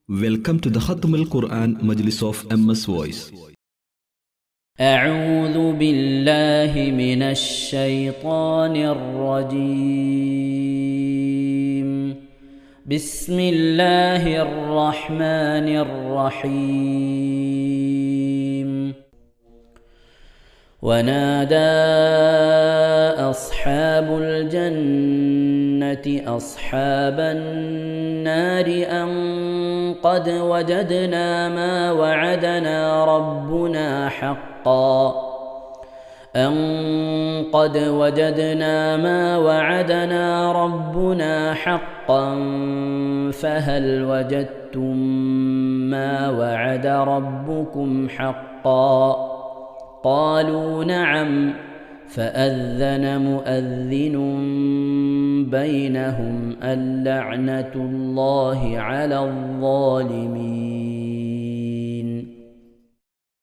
Welcome to the Khatam al-Quran Majlis of MS Voice. أعوذ بالله من الشيطان الرجيم. بسم الله الرحمن الرحيم. ونادى أصحاب الجنة أصحاب النار أن قد وجدنا ما وعدنا ربنا حقا فهل وجدتم ما وعد ربكم حقا؟ قالوا نعم. فأذن مؤذن بينهم اللعنة الله على الظالمين.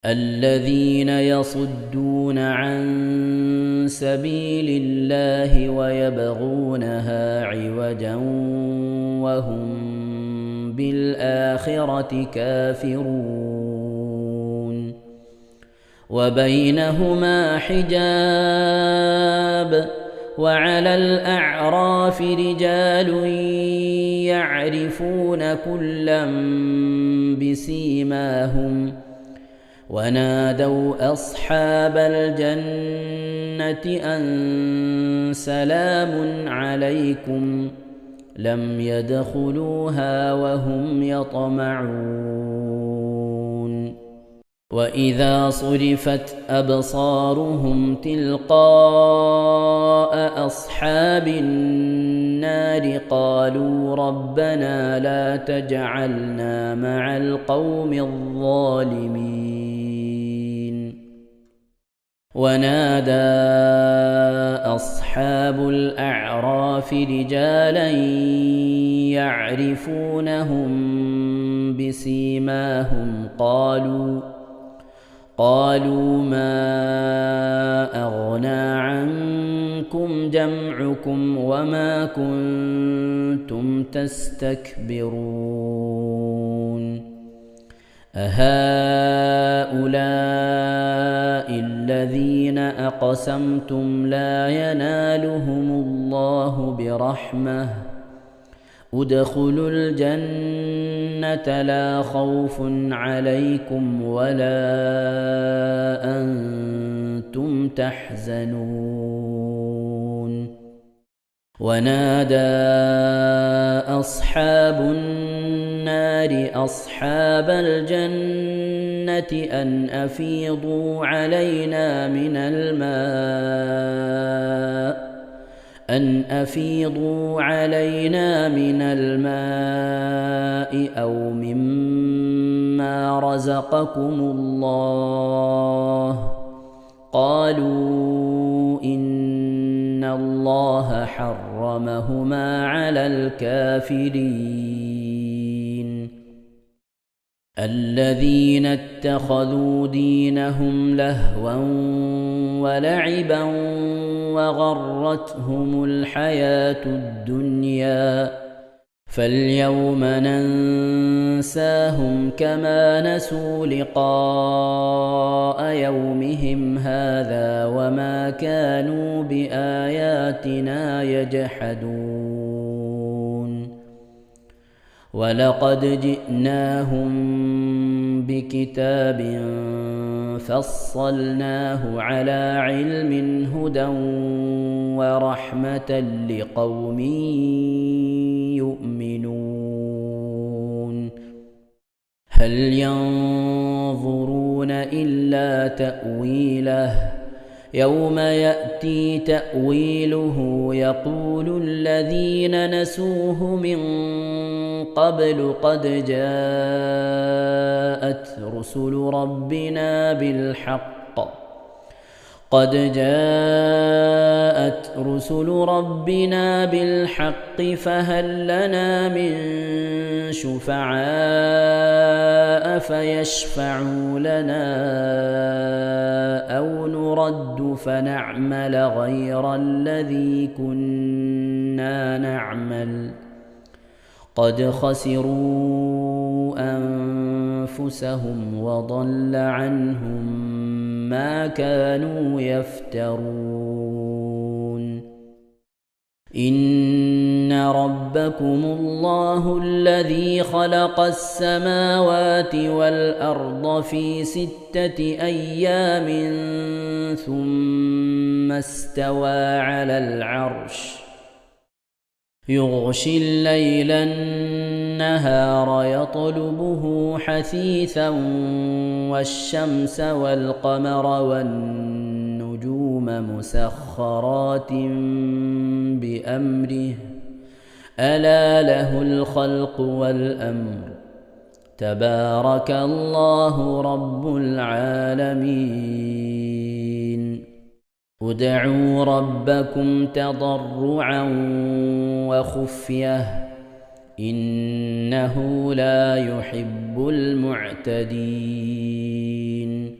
الذين يصدون عن سبيل الله ويبغونها عوجا وهم بالآخرة كافرون. وبينهما حجاب. وعلى الأعراف رجال يعرفون كلا بسيماهم ونادوا أصحاب الجنة أن سلام عليكم لم يدخلوها وهم يطمعون. وإذا صرفت أبصارهم تلقاء أصحاب النار قالوا ربنا لا تجعلنا مع القوم الظالمين. ونادى أصحاب الأعراف رجالا يعرفونهم بسيماهم قالوا ما أغنى عنكم جمعكم وما كنتم تستكبرون أهؤلاء الذين أقسمتم لا ينالهم الله برحمة ادخلوا الجنة لا خوف عليكم ولا أنتم تحزنون. ونادى أصحاب النار أصحاب الجنة أن أفيضوا علينا من الماء أو مما رزقكم الله. قالوا إن الله حرمهما على الكافرين. الذين اتخذوا دينهم لهوا ولعبا وغرتهم الحياة الدنيا فاليوم ننساهم كما نسوا لقاء يومهم هذا وما كانوا بآياتنا يجحدون. ولقد جئناهم بكتاب فصلناه على علم هدى ورحمة لقوم يؤمنون. هل ينظرون إلا تأويله يوم يأتي تأويله يقول الذين نسوه من قبل قد جاءت رسل ربنا بالحق فهل لنا من شفعاء فيشفعوا لنا أو نرد فنعمل غير الذي كنا نعمل قد خسروا أنفسهم وضل عنهم ما كانوا يفترون إن ربكم الله الذي خلق السماوات والأرض في 6 أيام ثم استوى على العرش يغشي الليل النهار يطلبه حثيثا والشمس والقمر والنجوم مسخرات بأمره ألا له الخلق والأمر تبارك الله رب العالمين ادعوا ربكم تضرعا وخفية إنه لا يحب المعتدين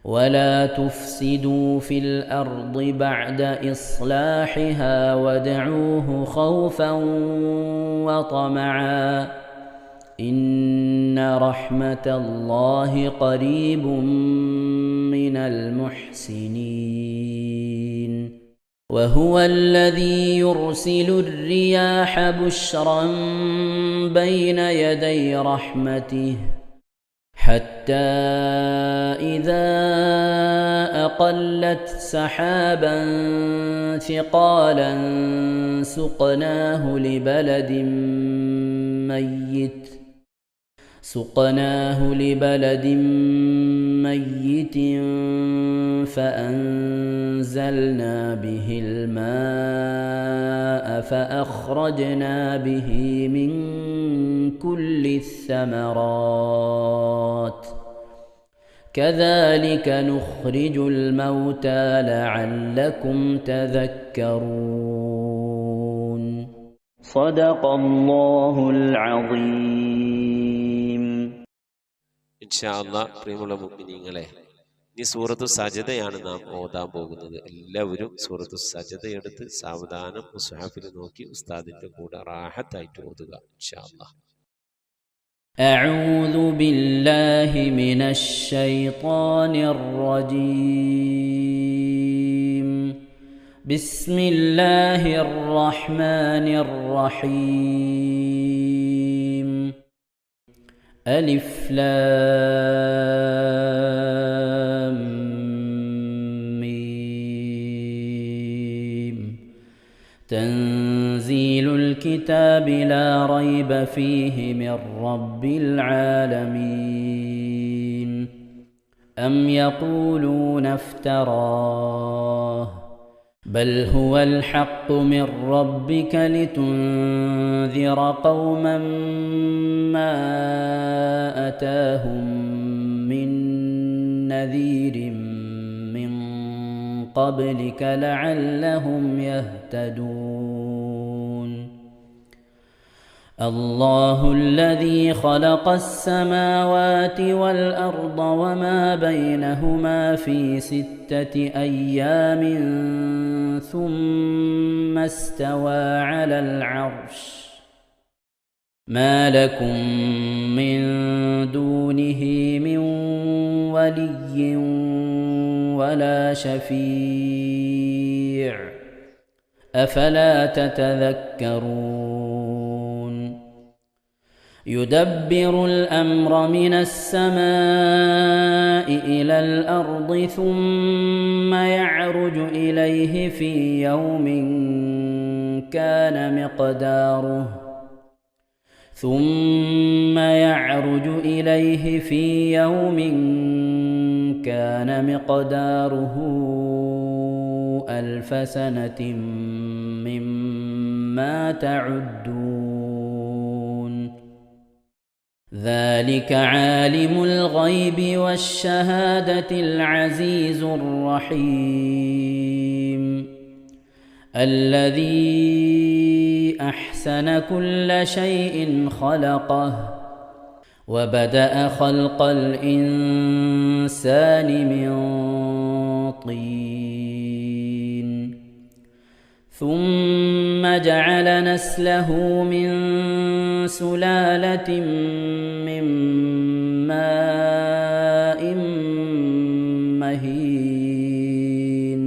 ولا تفسدوا في الأرض بعد إصلاحها وادعوه خوفا وطمعا إن رحمة الله قريب من المحسنين وهو الذي يرسل الرياح بشرا بين يدي رحمته حتى إذا أقلت سحابا ثقالا سقناه لبلد ميت فأنزلنا به الماء فأخرجنا به من كل الثمرات كذلك نخرج الموتى لعلكم تذكرون صدق الله العظيم. ഇൻഷാ അല്ലാഹ് പ്രിയമുള്ള മുഅ്മിനീങ്ങളെ, ഇനി സൂറത്തു സജദയാണ് നാം ഓതാൻ പോകുന്നത്. എല്ലാവരും സൂറത്തു സജദ എടുത്ത് സാവധാനം മുസ്ഹഫിൽ നോക്കി ഉസ്താദിന്റെ കൂടെ റാഹത്തായിട്ട് ഓതുക ഇൻഷാ അല്ലാഹ്. أعوذ بالله من الشيطان الرجيم. بسم الله الرحمن الرحيم. ألف لام ميم. تنزيل الكتاب لا ريب فيه من رب العالمين. أم يقولون افتراه بل هو الحق من ربك لتنذر قوما ما أتاهم من نذير من قبلك لعلهم يهتدون. الله الذي خلق السماوات والأرض وما بينهما في 6 أيام ثم استوى على العرش ما لكم من دونه من ولي ولا شفيع أفلا تتذكرون. يدبر الأمر من السماء إلى الأرض ثم يعرج إليه في يوم كان مقداره 1000 سنة مما تعدون. ذلك عالم الغيب والشهادة العزيز الرحيم الذي أحسن كل شيء خلقه وبدأ خلق الإنسان من طين ثم جعل نسله من سلالة من ماء مهين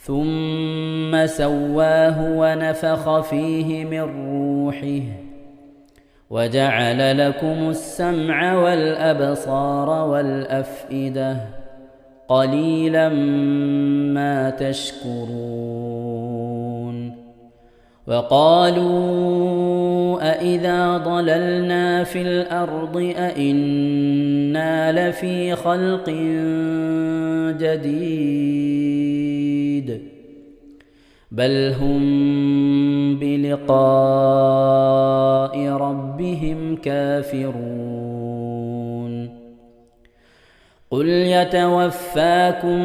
ثم سواه ونفخ فيه من روحه وجعل لكم السمع والأبصار والأفئدة قليلا ما تشكرون وقالوا أإذا ضللنا في الأرض أإنا لفي خلق جديد بل هم بلقاء ربهم كافرون قل يتوفاكم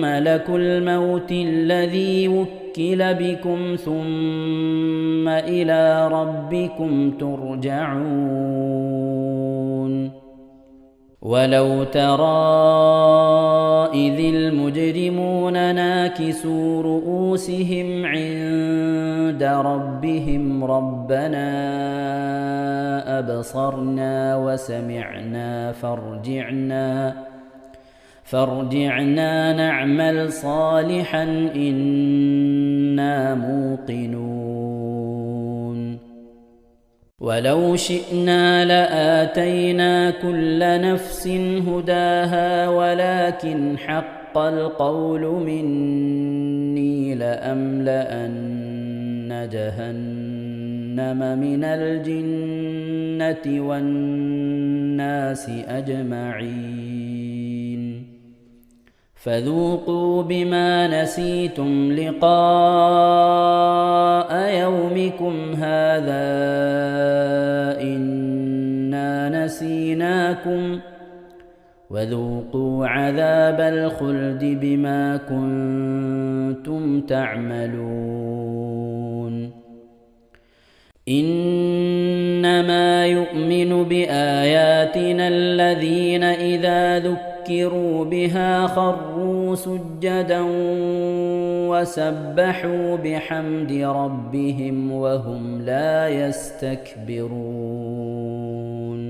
ملك الموت الذي وكل بكم ثم إلى ربكم ترجعون ولو ترى إذ المجرمون ناكسوا رؤوسهم عند ربهم ربنا أبصرنا وسمعنا فارجعنا نعمل صالحا إنا موقنون ولو شئنا لآتينا كل نفس هداها ولكن حق القول مني لأملأن جهنم من الجنة والناس أجمعين فذوقوا بما نسيتم لقاء يومكم هذا إنا نسيناكم وذوقوا عذاب الخلد بما كنتم تعملون إنما يؤمن بآياتنا الذين إذا ذكروا بها خروا سجدا وسبحوا بحمد ربهم وهم لا يستكبرون.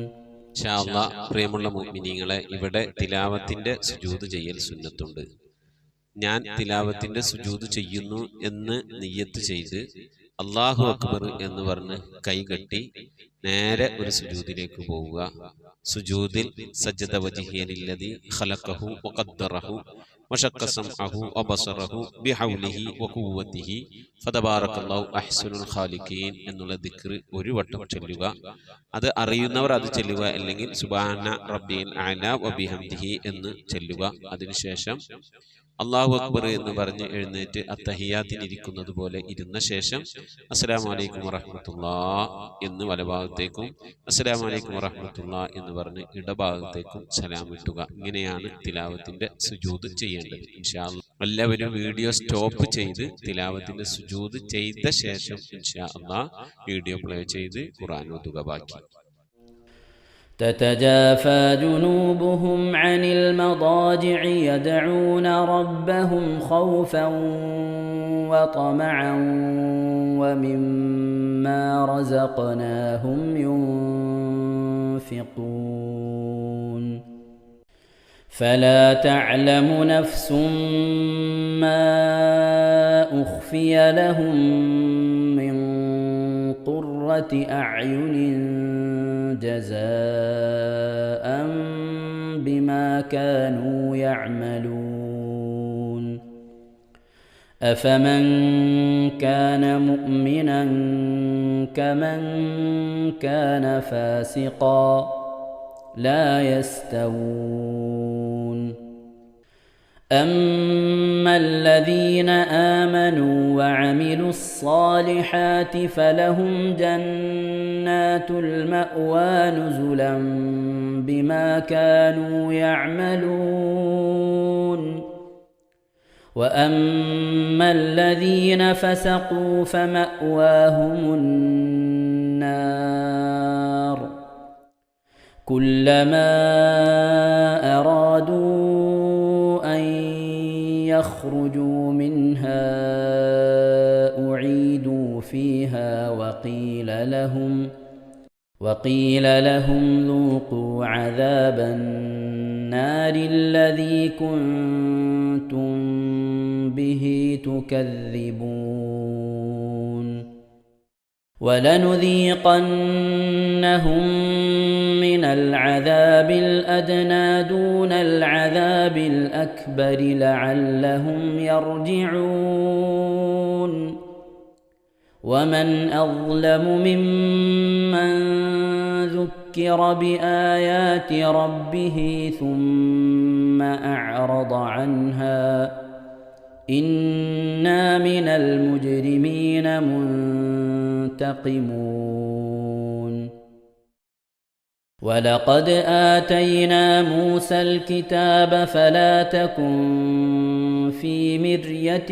ഇൻഷാ അല്ലാഹ് പ്രിയമുള്ള മുഅ്മിനീങ്ങളെ, ഇവിടെ തിലാവത്തിന്റെ സുജൂദ് ചെയ്യൽ സുന്നത്തുണ്ട്. ഞാൻ തിലാവത്തിന്റെ സുജൂദ് ചെയ്യുന്നു എന്ന് നിയ്യത്ത് ചെയ്ത് അല്ലാഹു അക്ബർ എന്ന് പറഞ്ഞ് കൈകെട്ടി നേരെ ഒരു സുജൂദിലേക്ക് പോവുക. സുജൂദിൽ സജ്ജദ വജ്ഹിയലില്ലദി ഖലഖഹു വഖദ്ദറഹു വശഖ്ഖ സമഅഹു വബസറഹു ബിഹൗലിഹി വഖുവ്വതിഹി ഫതബാറകല്ലാഹു അഹ്സനുൽ ഖാലിഖീൻ എന്നുള്ള ദിക്ർ ഒരു വട്ടം ചൊല്ലുക. അത് അറിയുന്നവർ അത് ചൊല്ലുക, അല്ലെങ്കിൽ സുബ്ഹാന റബ്ബിൽ അഅല വബിഹംദിഹി എന്ന് ചൊല്ലുക. അതിനുശേഷം അല്ലാഹു അക്ബർ എന്ന് പറഞ്ഞ് എഴുന്നേറ്റ് അത്തഹിയാത്തിനിരിക്കുന്നത് പോലെ ഇരുന്ന ശേഷം അസ്സലാമു അലൈക്കും വറഹ്മത്തുള്ളാഹ് എന്ന് വലഭാഗത്തേക്കും അസ്സലാമു അലൈക്കും വറഹ്മത്തുള്ളാഹ് എന്ന് പറഞ്ഞ് ഇടഭാഗത്തേക്കും സലാം ഇട്ടുക. ഇങ്ങനെയാണ് തിലാവത്തിന്റെ സുജൂദ് ചെയ്യേണ്ടത്. ഇൻഷാ അല്ലാഹ് എല്ലാവരും വീഡിയോ സ്റ്റോപ്പ് ചെയ്ത് തിലാവത്തിന്റെ സുജൂദ് ചെയ്ത ശേഷം ഇൻഷാ അല്ലാഹ് വീഡിയോ പ്ലേ ചെയ്ത് ഖുർആൻ ഓതുക. ബാക്കി تتجافى جنوبهم عن المضاجع يدعون ربهم خوفا وطمعا ومما رزقناهم ينفقون فلا تعلم نفس ما أخفي لهم من قرة أعين جزاء بما كانوا يعملون أفمن كان مؤمنا كمن كان فاسقا لا يستوون أما الذين آمنوا وعملوا الصالحات فلهم جنات المأوى نزلا بما كانوا يعملون وأما الذين فسقوا فمأواهم النار كلما أرادوا أن يخرجوا منها أعيدوا فيها وقيل لهم ذوقوا عذاب النار الذي كنتم به تكذبون ولنذيقنهم من العذاب الأدنى دون العذاب الأكبر لعلهم يرجعون ومن أظلم ممن ذكر بآيات ربه ثم أعرض عنها إنا من المجرمين منتقمون ولقد آتينا موسى الكتاب فلا تكن في مرية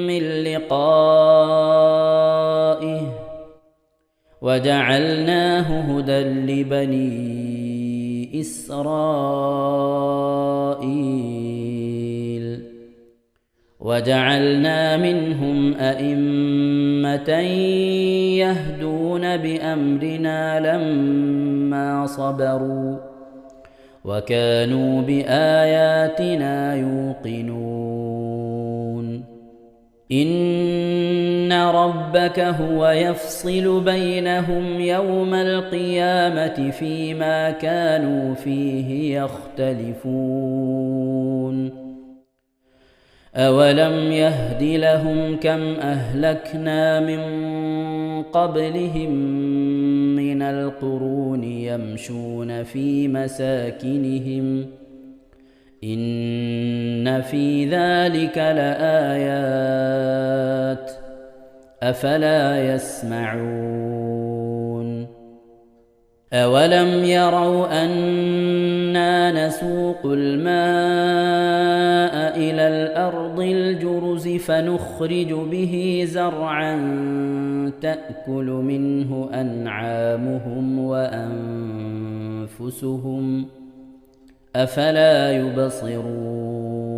من لقائه وجعلناه هدى لبني إسرائيل وجعلنا منهم أئمة يهدون بأمرنا لما صبروا وكانوا بآياتنا يوقنون إن ربك هو يفصل بينهم يوم القيامة فيما كانوا فيه يختلفون أولم يهد لهم كم أهلكنا من قبلهم من القرون يمشون في مساكنهم إن في ذلك لآيات أفلا يسمعون أولم يروا أنا نسوق الماء إلى الأرض الجرز فنخرج به زرعا تأكل منه أنعامهم وأنفسهم أفلا يبصرون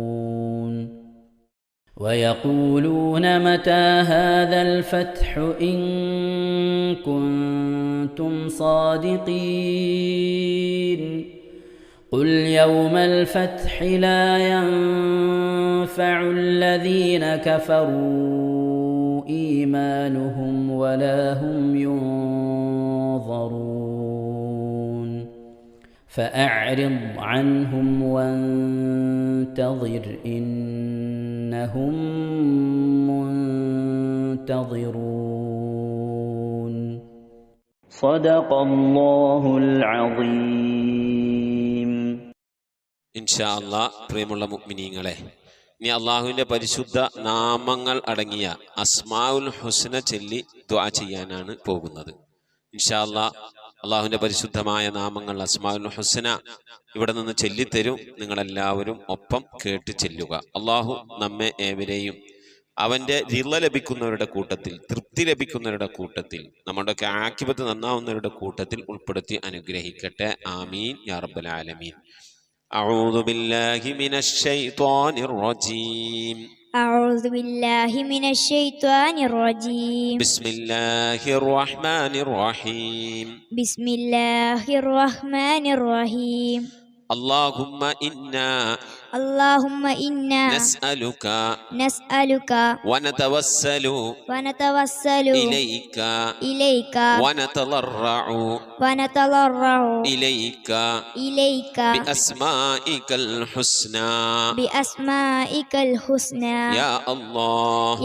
ويقولون متى هذا الفتح إن كنتم صادقين قل يوم الفتح لا ينفع الذين كفروا إيمانهم ولا هم ينظرون فأعرض عنهم وانتظر إنهم منتظرون صدق الله العظيم ഇൻഷാ അല്ലാഹ്. പ്രിയമുള്ള മുഅ്മിനീങ്ങളെ, ഇനി അള്ളാഹുവിൻ്റെ പരിശുദ്ധ നാമങ്ങൾ അടങ്ങിയ അസ്മാഉൽ ഹുസ്ന ചൊല്ലി ദുആ ചെയ്യാനാണ് പോകുന്നത്. ഇൻഷാ അല്ലാഹ് അള്ളാഹുവിൻ്റെ പരിശുദ്ധമായ നാമങ്ങൾ അസ്മാഉൽ ഹുസ്ന ഇവിടെ നിന്ന് ചൊല്ലിത്തരും. നിങ്ങളെല്ലാവരും ഒപ്പം കേട്ട് ചെല്ലുക. അള്ളാഹു നമ്മെ ഏവരെയും അവൻ്റെ റിള ലഭിക്കുന്നവരുടെ കൂട്ടത്തിൽ, തൃപ്തി ലഭിക്കുന്നവരുടെ കൂട്ടത്തിൽ, നമ്മുടെയൊക്കെ ആഖിബത്ത് നന്നാവുന്നവരുടെ കൂട്ടത്തിൽ ഉൾപ്പെടുത്തി അനുഗ്രഹിക്കട്ടെ. ആമീൻ യാ റബ്ബൽ ആലമീൻ. أعوذ بالله من الشيطان الرجيم. أعوذ بالله من الشيطان الرجيم. بسم الله الرحمن الرحيم. بسم الله الرحمن الرحيم. اللهم إنا نسألك ونتوسل إليك ونتضرع إليك بأسمائك الحسنى يا الله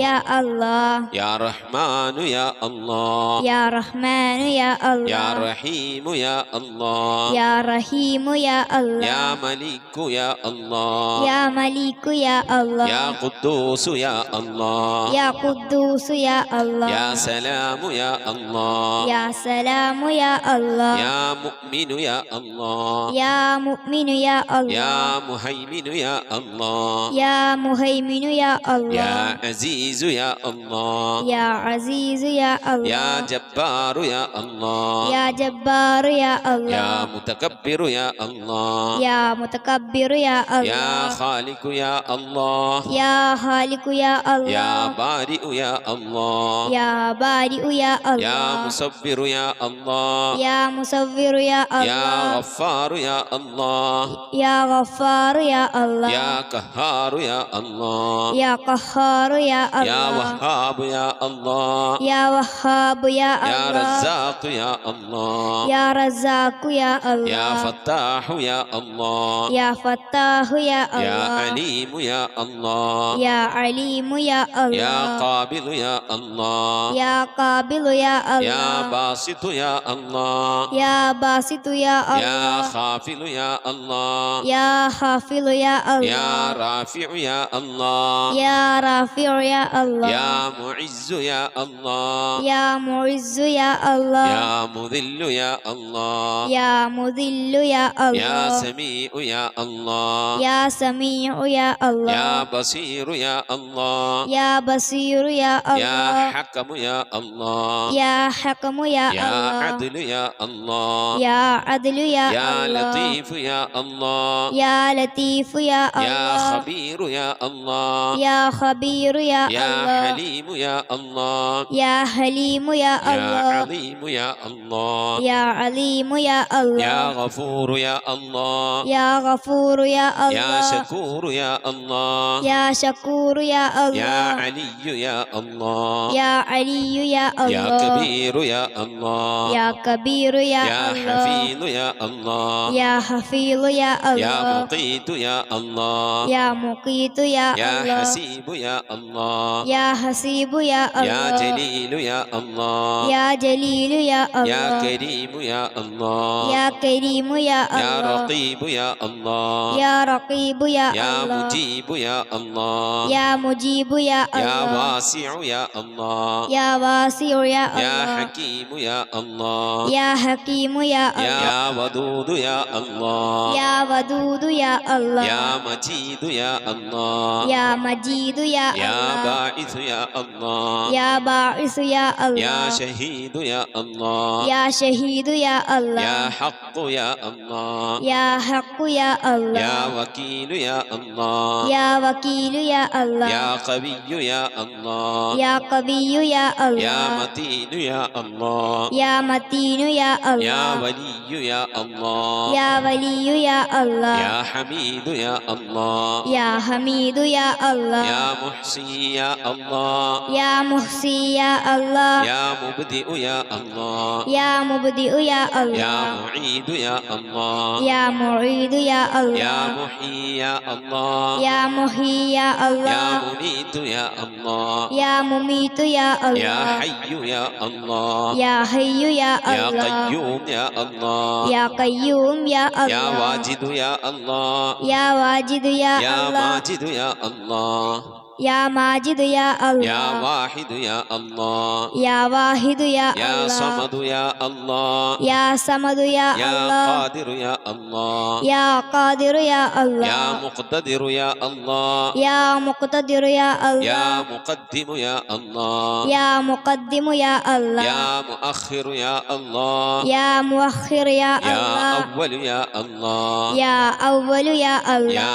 يا رحمن يا الله يا رحمن يا الله يا رحيم يا الله يا رحيم يا الله يا ملك يا الله يا ملك يا الله يا قدوس يا الله يا قدوس يا الله يا سلام يا الله يا سلام يا الله يا مؤمن يا الله يا مؤمن يا الله يا مهيمن يا الله يا مهيمن يا الله يا عزيز يا الله يا عزيز يا الله يا جبار يا الله يا جبار يا الله يا متكبر يا الله يا متكبر يا الله يا يا خالق يا الله يا خالق يا الله يا بارئ يا الله يا بارئ يا الله يا مصبر يا الله يا مصور يا الله يا غفار يا الله يا غفار يا الله يا قهار يا الله يا قهار يا الله يا وهاب يا الله يا وهاب يا يا الله رزاق يا الله يا رزاق يا الله يا فتاح يا الله يا فتاح يا الله يا عليم يا الله يا عليم يا الله يا قابل يا الله يا قابل يا الله يا باسط يا الله يا باسط يا الله يا خافل يا الله يا خافل يا الله يا رافع يا الله يا رافع يا الله يا معز يا الله يا معز يا الله يا مذل يا الله يا مذل يا الله يا سميع يا الله يا سميع يا الله يا بصير يا الله يا بصير يا يا الله حكم يا الله يا حكم يا يا الله عدل يا الله يا عدل يا يا الله لطيف يا الله يا لطيف يا يا الله خبير يا الله يا خبير يا يا الله حليم يا الله يا حليم يا يا الله عظيم يا الله يا عليم يا الله يا غفور يا الله يا غفور يا الله يا شكور يا الله يا شكور يا الله يا علي يا الله يا علي يا الله يا كبير يا الله يا كبير يا يا الله حفيظ يا الله يا حفيظ يا يا الله مقيت يا الله يا مقيت يا يا الله حسيب يا الله يا حسيب يا يا الله جليل يا الله يا جليل يا الله يا كريم يا الله يا كريم يا يا الله رقيب يا الله يا رقيب يا يا الله مجيب يا الله يا مجيب يا يا الله واسع يا الله يا واسع يا يا الله حكيم يا الله يا حكيم يا الله يا ودود يا الله يا ودود يا الله يا مجيد يا الله يا مجيد يا يا الله باعث يا الله يا باعث يا الله يا شهيد يا الله يا شهيد يا الله يا حق يا الله يا حق يا الله يا وكيل يا الله يا وكيل يا الله يا قوي يا الله يا قوي يا الله يا متين يا الله يا متين يا الله يا ولي يا الله يا ولي يا الله يا حميد يا الله يا حميد يا الله يا محصي يا الله يا محصي يا الله يا مبدئ يا الله يا مبدئ يا يا الله معيد يا الله يا معيد يا يا الله محيي يا الله يا محيي يا يا الله مميت يا الله يا مميت يا يا الله حي يا الله يا حي يا يا الله قيوم يا الله يا قيوم يا يا الله واجد يا الله يا واجد يا يا الله ماجد يا الله يا ماجد يا الله يا واحد يا الله يا واحد يا يا الله صمد يا الله يا صمد يا يا الله قادر يا الله يا قادر يا الله يا مقتدر يا الله يا مقتدر يا الله يا مقدم يا الله يا مقدم يا الله يا مؤخر يا الله يا مؤخر يا يا الله أول يا الله يا أول يا الله يا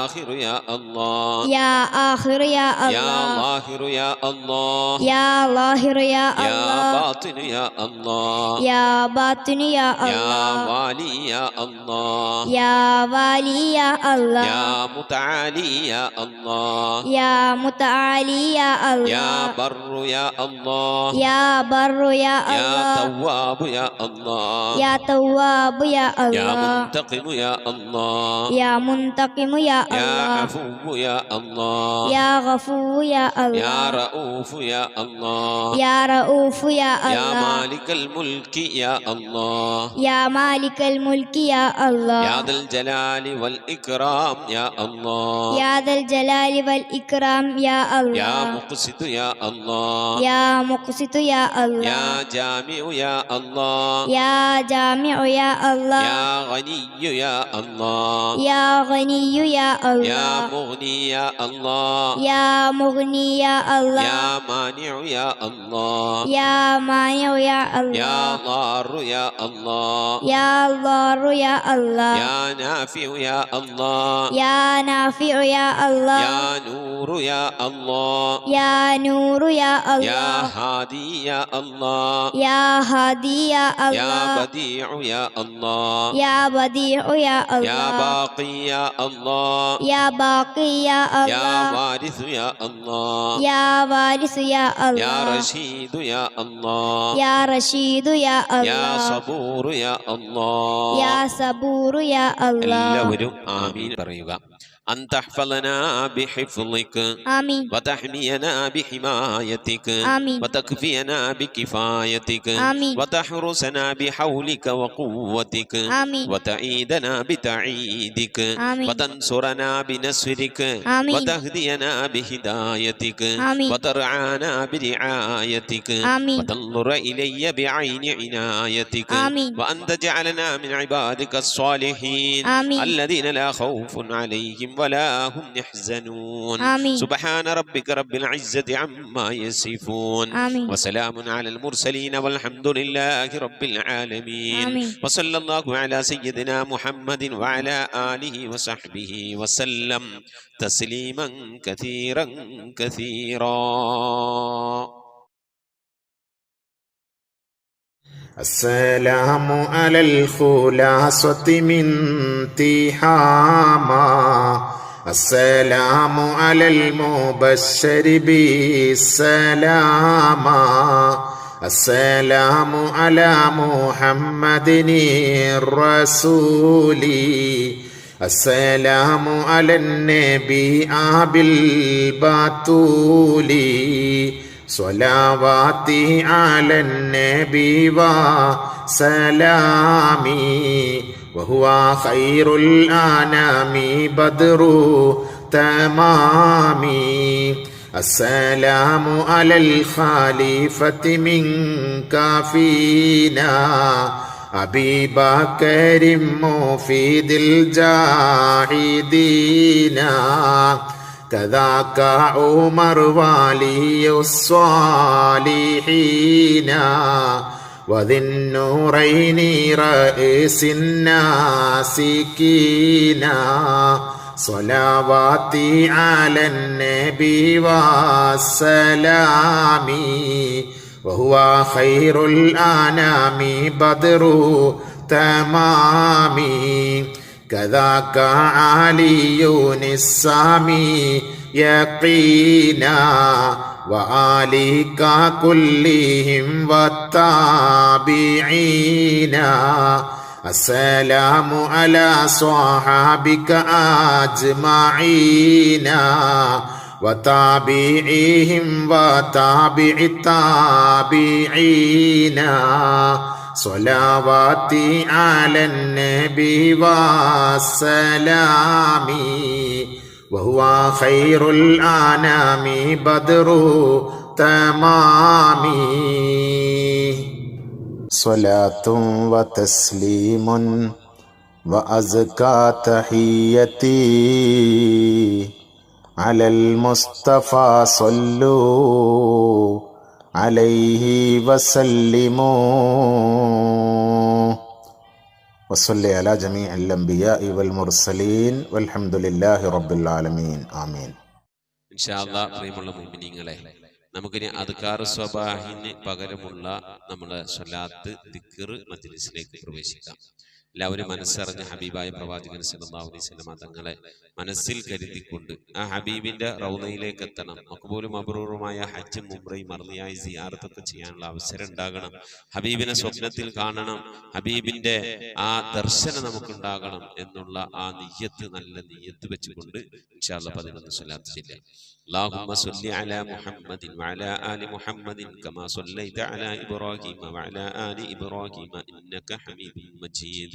آخر يا الله يا آخر يا يا الله ظاهر يا الله يا ظاهر يا يا الله باطن يا الله يا باطن يا يا الله والي يا الله يا والي يا الله يا متعالي يا الله يا متعالي يا يا الله بر يا الله يا بر يا يا الله تواب يا الله يا تواب يا يا الله منتقم يا الله يا منتقم يا يا الله عفو يا الله يا غفور يا يا الله رؤوف يا الله يا رؤوف يا يا الله مالك الملك يا الله يا مالك الملك يا الله يا ذا الجلال والإكرام يا الله يا ذا الجلال والإكرام يا يا الله مقسط يا الله يا مقسط يا الله يا جامع يا الله يا جامع يا الله يا غني يا الله يا غني يا يا الله مغني يا الله യാ മുഗ്നി യാ അല്ലാഹ് യാ മാനിഉ യാ അല്ലാഹ് യാ മാനിഉ യാ യാ അല്ലാഹ് ളാറു യാ അല്ലാഹ് യാ ളാറു യാ അല്ലാഹ് യാ നാഫിഉ യാ അല്ലാഹ് യാ നാഫിഉ യാ അല്ലാഹ് യാ നൂറു യാ അല്ലാഹ് യാ നൂറു യാ യാ അല്ലാഹ് ഹാദി യാ അല്ലാഹ് യാ ഹാദി യാ യാ അല്ലാഹ് ബദീഉ യാ അല്ലാഹ് യാ ബദീഉ യാ യാ അല്ലാഹ് ബാഖി യാ അല്ലാഹ് യാ ബാഖി യാ യാ അല്ലാഹ് വാരിസു യാ അല്ലാഹ് യാ വാരിസു യാ യാ അല്ലാഹ് റഷീദു യാ അല്ലാഹ് യാ റഷീദു യാ യാ അല്ലാഹ് സബൂറു യാ അല്ലാഹ്. യാ സബൂറു യാ അല്ലാഹ്. എല്ലാവരും ആമീൻ പറയുക. أن تحفظنا بحفظك ആമീൻ وتحمينا بحمايتك ആമീൻ وتكفينا بكفايتك ആമീൻ وتحرسنا بحولك وقوتك ആമീൻ وتعيدنا بتعييدك ആമീൻ وتنصرنا بنصرك ആമീൻ وتهدينا بهدايتك ആമീൻ وترعانا برعايتك ആമീൻ وتنظر إلي بعين عنايتك ആമീൻ وأن تجعلنا من عبادك الصالحين ആമീൻ الذين لا خوف عليهم ولا هم يحزنون آمين. سبحان ربك رب العزة عما يصفون آمين. وسلام على المرسلين والحمد لله رب العالمين آمين. وصلى الله على سيدنا محمد وعلى آله وصحبه وسلم تسليما كثيرا كثيرا. السلام على الخلاصة من تهاما السلام على المبشر بالسلاما السلام على محمد الرسول السلام على النبي أبي البتول صلواتي على النبي وسلامي وهو خير الأنام بدر تمامي السلام على الخليفة منك فينا أبي بكر مفيد الجاهدين كذاك عمر ولي الصالحين وذي النورين رئيس الناسكين صلواتي على النبي والسلام وهو خير الأنام بدر تمامي كذاك علي السامي يقينا وآلك كلهم والتابعين السلام على صحابك أجمعين وتابعيهم وتابع التابعين صلواتي على النبي والسلام وهو خير الأنام بدر تمامي صلاة وتسليم وأزكى تحيتي على المصطفى صلوا عليه وسلموا وصلي على جميع الأنبياء والمرسلين والحمد لله رب العالمين آمين. ഇൻഷാ അല്ലാഹ് പ്രിയമുള്ള മുഅ്മിനീങ്ങളെ, നമുക്കിനി അദ്കാർ സ്വബാഹിന് പകരമുള്ള നമ്മുടെ സ്വലാത്ത് ദിക്ർ മജ്ലിസിലേക്ക് പ്രവേശിക്കാം. എല്ലാവരും മനസ്സറിഞ്ഞ ഹബീബായ പ്രവാചകൻ സല്ലല്ലാഹു അലൈഹി വസല്ലം തങ്ങളെ മനസ്സിൽ കരുതിക്കൊണ്ട് ആ ഹബീബിന്റെ റൗളയിലേക്ക് എത്തണം. മഖ്ബൂലും മബ്റൂറുമായ ഹജ്ജും ഉംറയും മർളിയായി സിയാറത്തൊക്കെ ചെയ്യാനുള്ള അവസരം ഉണ്ടാകണം. ഹബീബിനെ സ്വപ്നത്തിൽ കാണണം, ഹബീബിന്റെ ആ ദർശനം നമുക്കുണ്ടാകണം എന്നുള്ള ആ നിയ്യത്ത്, നല്ല നിയ്യത്ത് വെച്ചുകൊണ്ട് ഇൻഷാ അല്ലാഹ് 11 സ്വലാത്ത് ചൊല്ലാം. اللهم صل على محمد وعلى آل محمد كما صليت على إبراهيم وعلى آل إبراهيم إنك حميد مجيد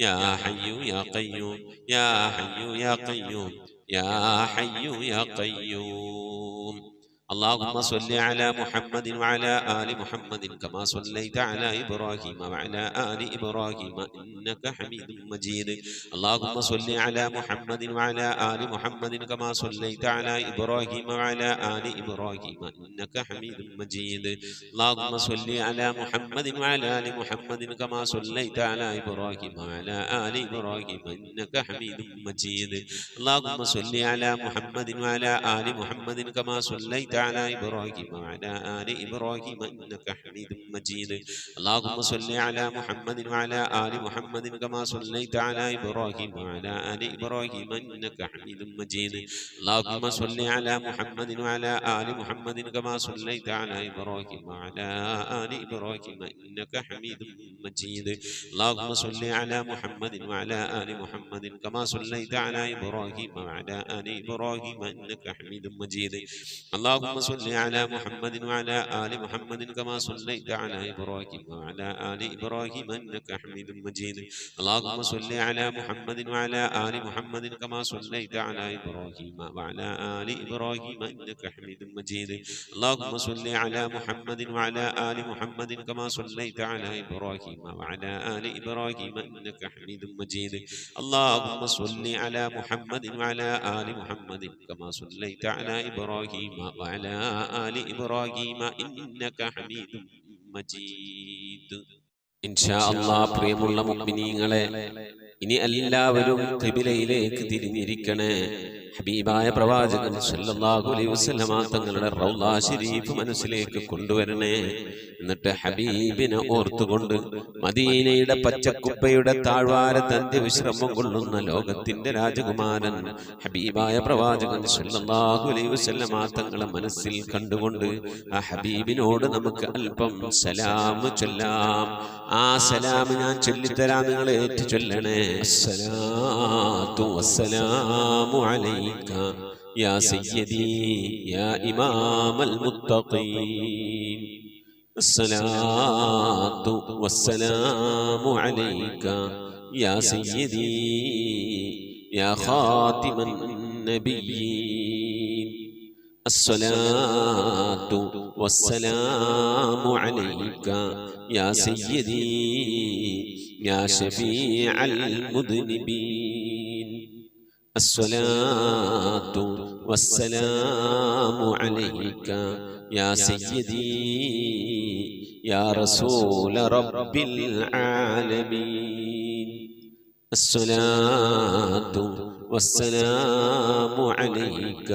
يا حي يا قيوم يا حي يا قيوم يا حي يا قيوم. اللهم صل على محمد وعلى آل محمد كما صليت على إبراهيم وعلى آل إبراهيم إنك حميد مجيد. اللهم صل على محمد وعلى آل محمد كما صليت على إبراهيم وعلى آل إبراهيم إنك حميد مجيد. اللهم صل على محمد وعلى آل محمد كما صليت على إبراهيم وعلى آل إبراهيم إنك حميد مجيد. اللهم صل على محمد وعلى آل محمد كما صليت على إبراهيم وعلى آل إبراهيم إنك حميد مجيد. اللهم صل على محمد وعلى آل محمد كما صليت على إبراهيم وعلى آل إبراهيم إنك حميد مجيد. اللهم صل على محمد وعلى آل محمد كما صليت على إبراهيم وعلى آل إبراهيم إنك حميد مجيد. اللهم صل على محمد وعلى آل محمد كما صليت على إبراهيم وعلى آل إبراهيم إنك حميد مجيد. اللهم صل على محمد وعلى آل محمد كما صليت على إبراهيم وعلى آل إبراهيم إنك حميد مجيد. اللهم صل على محمد وعلى آل محمد كما صليت على إبراهيم وعلى آل إبراهيم إنك حميد مجيد. اللهم صل على محمد وعلى آل محمد كما صليت على إبراهيم وعلى آل إبراهيم إنك حميد مجيد. اللهم صل على محمد وعلى آل محمد كما صليت على إبراهيم وعلى آل إبراهيم إنك حميد مجيد. ഇൻഷാ അല്ലാഹ് പ്രിയമുള്ള മുഅ്മിനീങ്ങളെ, ഇനി എല്ലാവരും ഖിബിലയിലേക്ക് തിരിഞ്ഞിരിക്കണേ. ഹബീബായ പ്രവാചകൻ സല്ലല്ലാഹു അലൈഹി വസല്ലമ തങ്ങളുടെ റൗള ശരീഫ് മനസ്സിലേക്ക് കൊണ്ടുവരണേ. എന്നിട്ട് ഹബീബിനെ ഓർത്തുകൊണ്ട് മദീനയുടെ പച്ചക്കുപ്പയുടെ താഴ്വാരത്ത് അന്ത്യവിശ്രമം കൊള്ളുന്ന ലോകത്തിന്റെ രാജകുമാരൻ ഹബീബായ പ്രവാചകൻ സല്ലല്ലാഹു അലൈഹി വസല്ലമ തങ്ങളെ മനസ്സിൽ കണ്ടുകൊണ്ട് ആ ഹബീബിനോട് നമുക്ക് അല്പം സലാം ചൊല്ലാം. ആ സലാം ഞാൻ ചൊല്ലിത്തരാം, നിങ്ങൾ ഏറ്റു ചൊല്ലണേ. അസ്സലാത്തു വസ്സലാമു അലൈക യാ സയ്യിദി യാ ഇമാമൽ മുത്തഖീൻ. അസ്സലാത്തു വസ്സലാമു അലൈക യാ സയ്യിദി യാ ഖാതിമൻ നബിയ്യീൻ. الصلاة والسلام عليك يا سيدي يا شفيع المذنبين. الصلاة والسلام عليك يا سيدي يا رسول رب العالمين. الصلاة والسلام عليك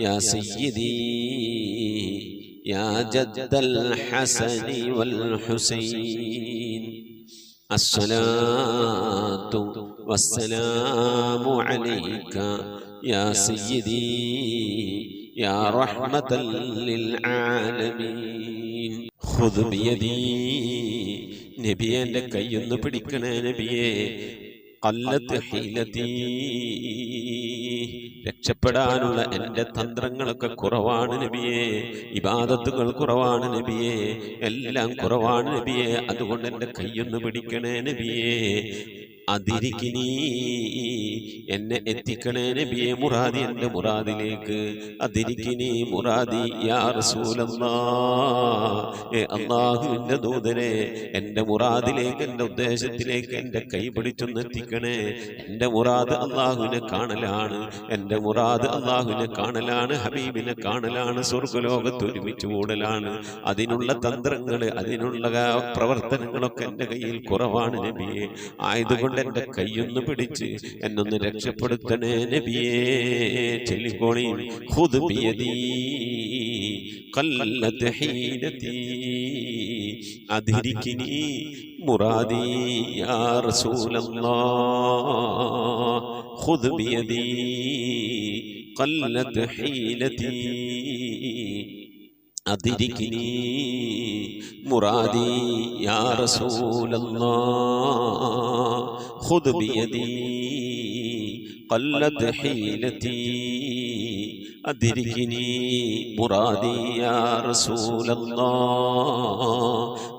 يا سيدي يا جد الحسن والحسين. الصلاة والسلام عليك يا سيدي يا رحمة للعالمين. خذ بيدي നബിയെ, എൻ്റെ കൈയൊന്ന് പിടിക്കണേ നബിയെ. ഖല്ലത്ത് ഹീലതീ, രക്ഷപ്പെടാനുള്ള എൻ്റെ തന്ത്രങ്ങളൊക്കെ കുറവാണ് നബിയെ. ഇബാദത്തുകൾ കുറവാണ് നബിയെ, എല്ലാം കുറവാണ് നബിയെ. അതുകൊണ്ട് എൻ്റെ കൈയൊന്ന് പിടിക്കണേ നബിയെ. അതിരിക്കിനി, എന്നെ എത്തിക്കണേ നബിയെ മുറാദി, എൻ്റെ മുറാദിലേക്ക്. അതിരിക്കിനി മുറാദി യാ റസൂലല്ലാഹ്, അല്ലാഹുവിൻ്റെ ദൂതനെ, എൻ്റെ മുറാദിലേക്ക്, എൻ്റെ ഉദ്ദേശത്തിലേക്ക് എൻ്റെ കൈ പിടിച്ചൊന്ന് എത്തിക്കണേ. എൻ്റെ മുറാദ് അല്ലാഹുവിനെ കാണലാണ്, എൻ്റെ മുറാദ് അല്ലാഹുവിനെ കാണലാണ്, ഹബീബിനെ കാണലാണ്, സ്വർഗ്ഗലോകത്ത് ഒരുമിച്ച് കൂടലാണ്. അതിനുള്ള തന്ത്രങ്ങൾ, അതിനുള്ള പ്രവർത്തനങ്ങളൊക്കെ എൻ്റെ കയ്യിൽ കുറവാണ് നബിയെ. ആയതുകൊണ്ട് എൻ്റെ കൈയൊന്ന് പിടിച്ച് എന്നൊന്ന് രക്ഷപ്പെടുത്തണേ നബിയേ. ചൊല്ലിക്കോണി. ഖുദ് ബിയദീ ഖല്ലത് ഹീലതീ അദ്രികിനി മുറാദി യാ റസൂലല്ലാഹ്. ഖുദ് ബിയദീ ഖല്ലത് ഹീലതീ أدركني مرادي يا رسول الله. خذ بيدي قلت حيلتي അദ്രികിനി മുറാദി യാ റസൂലല്ലാഹ്.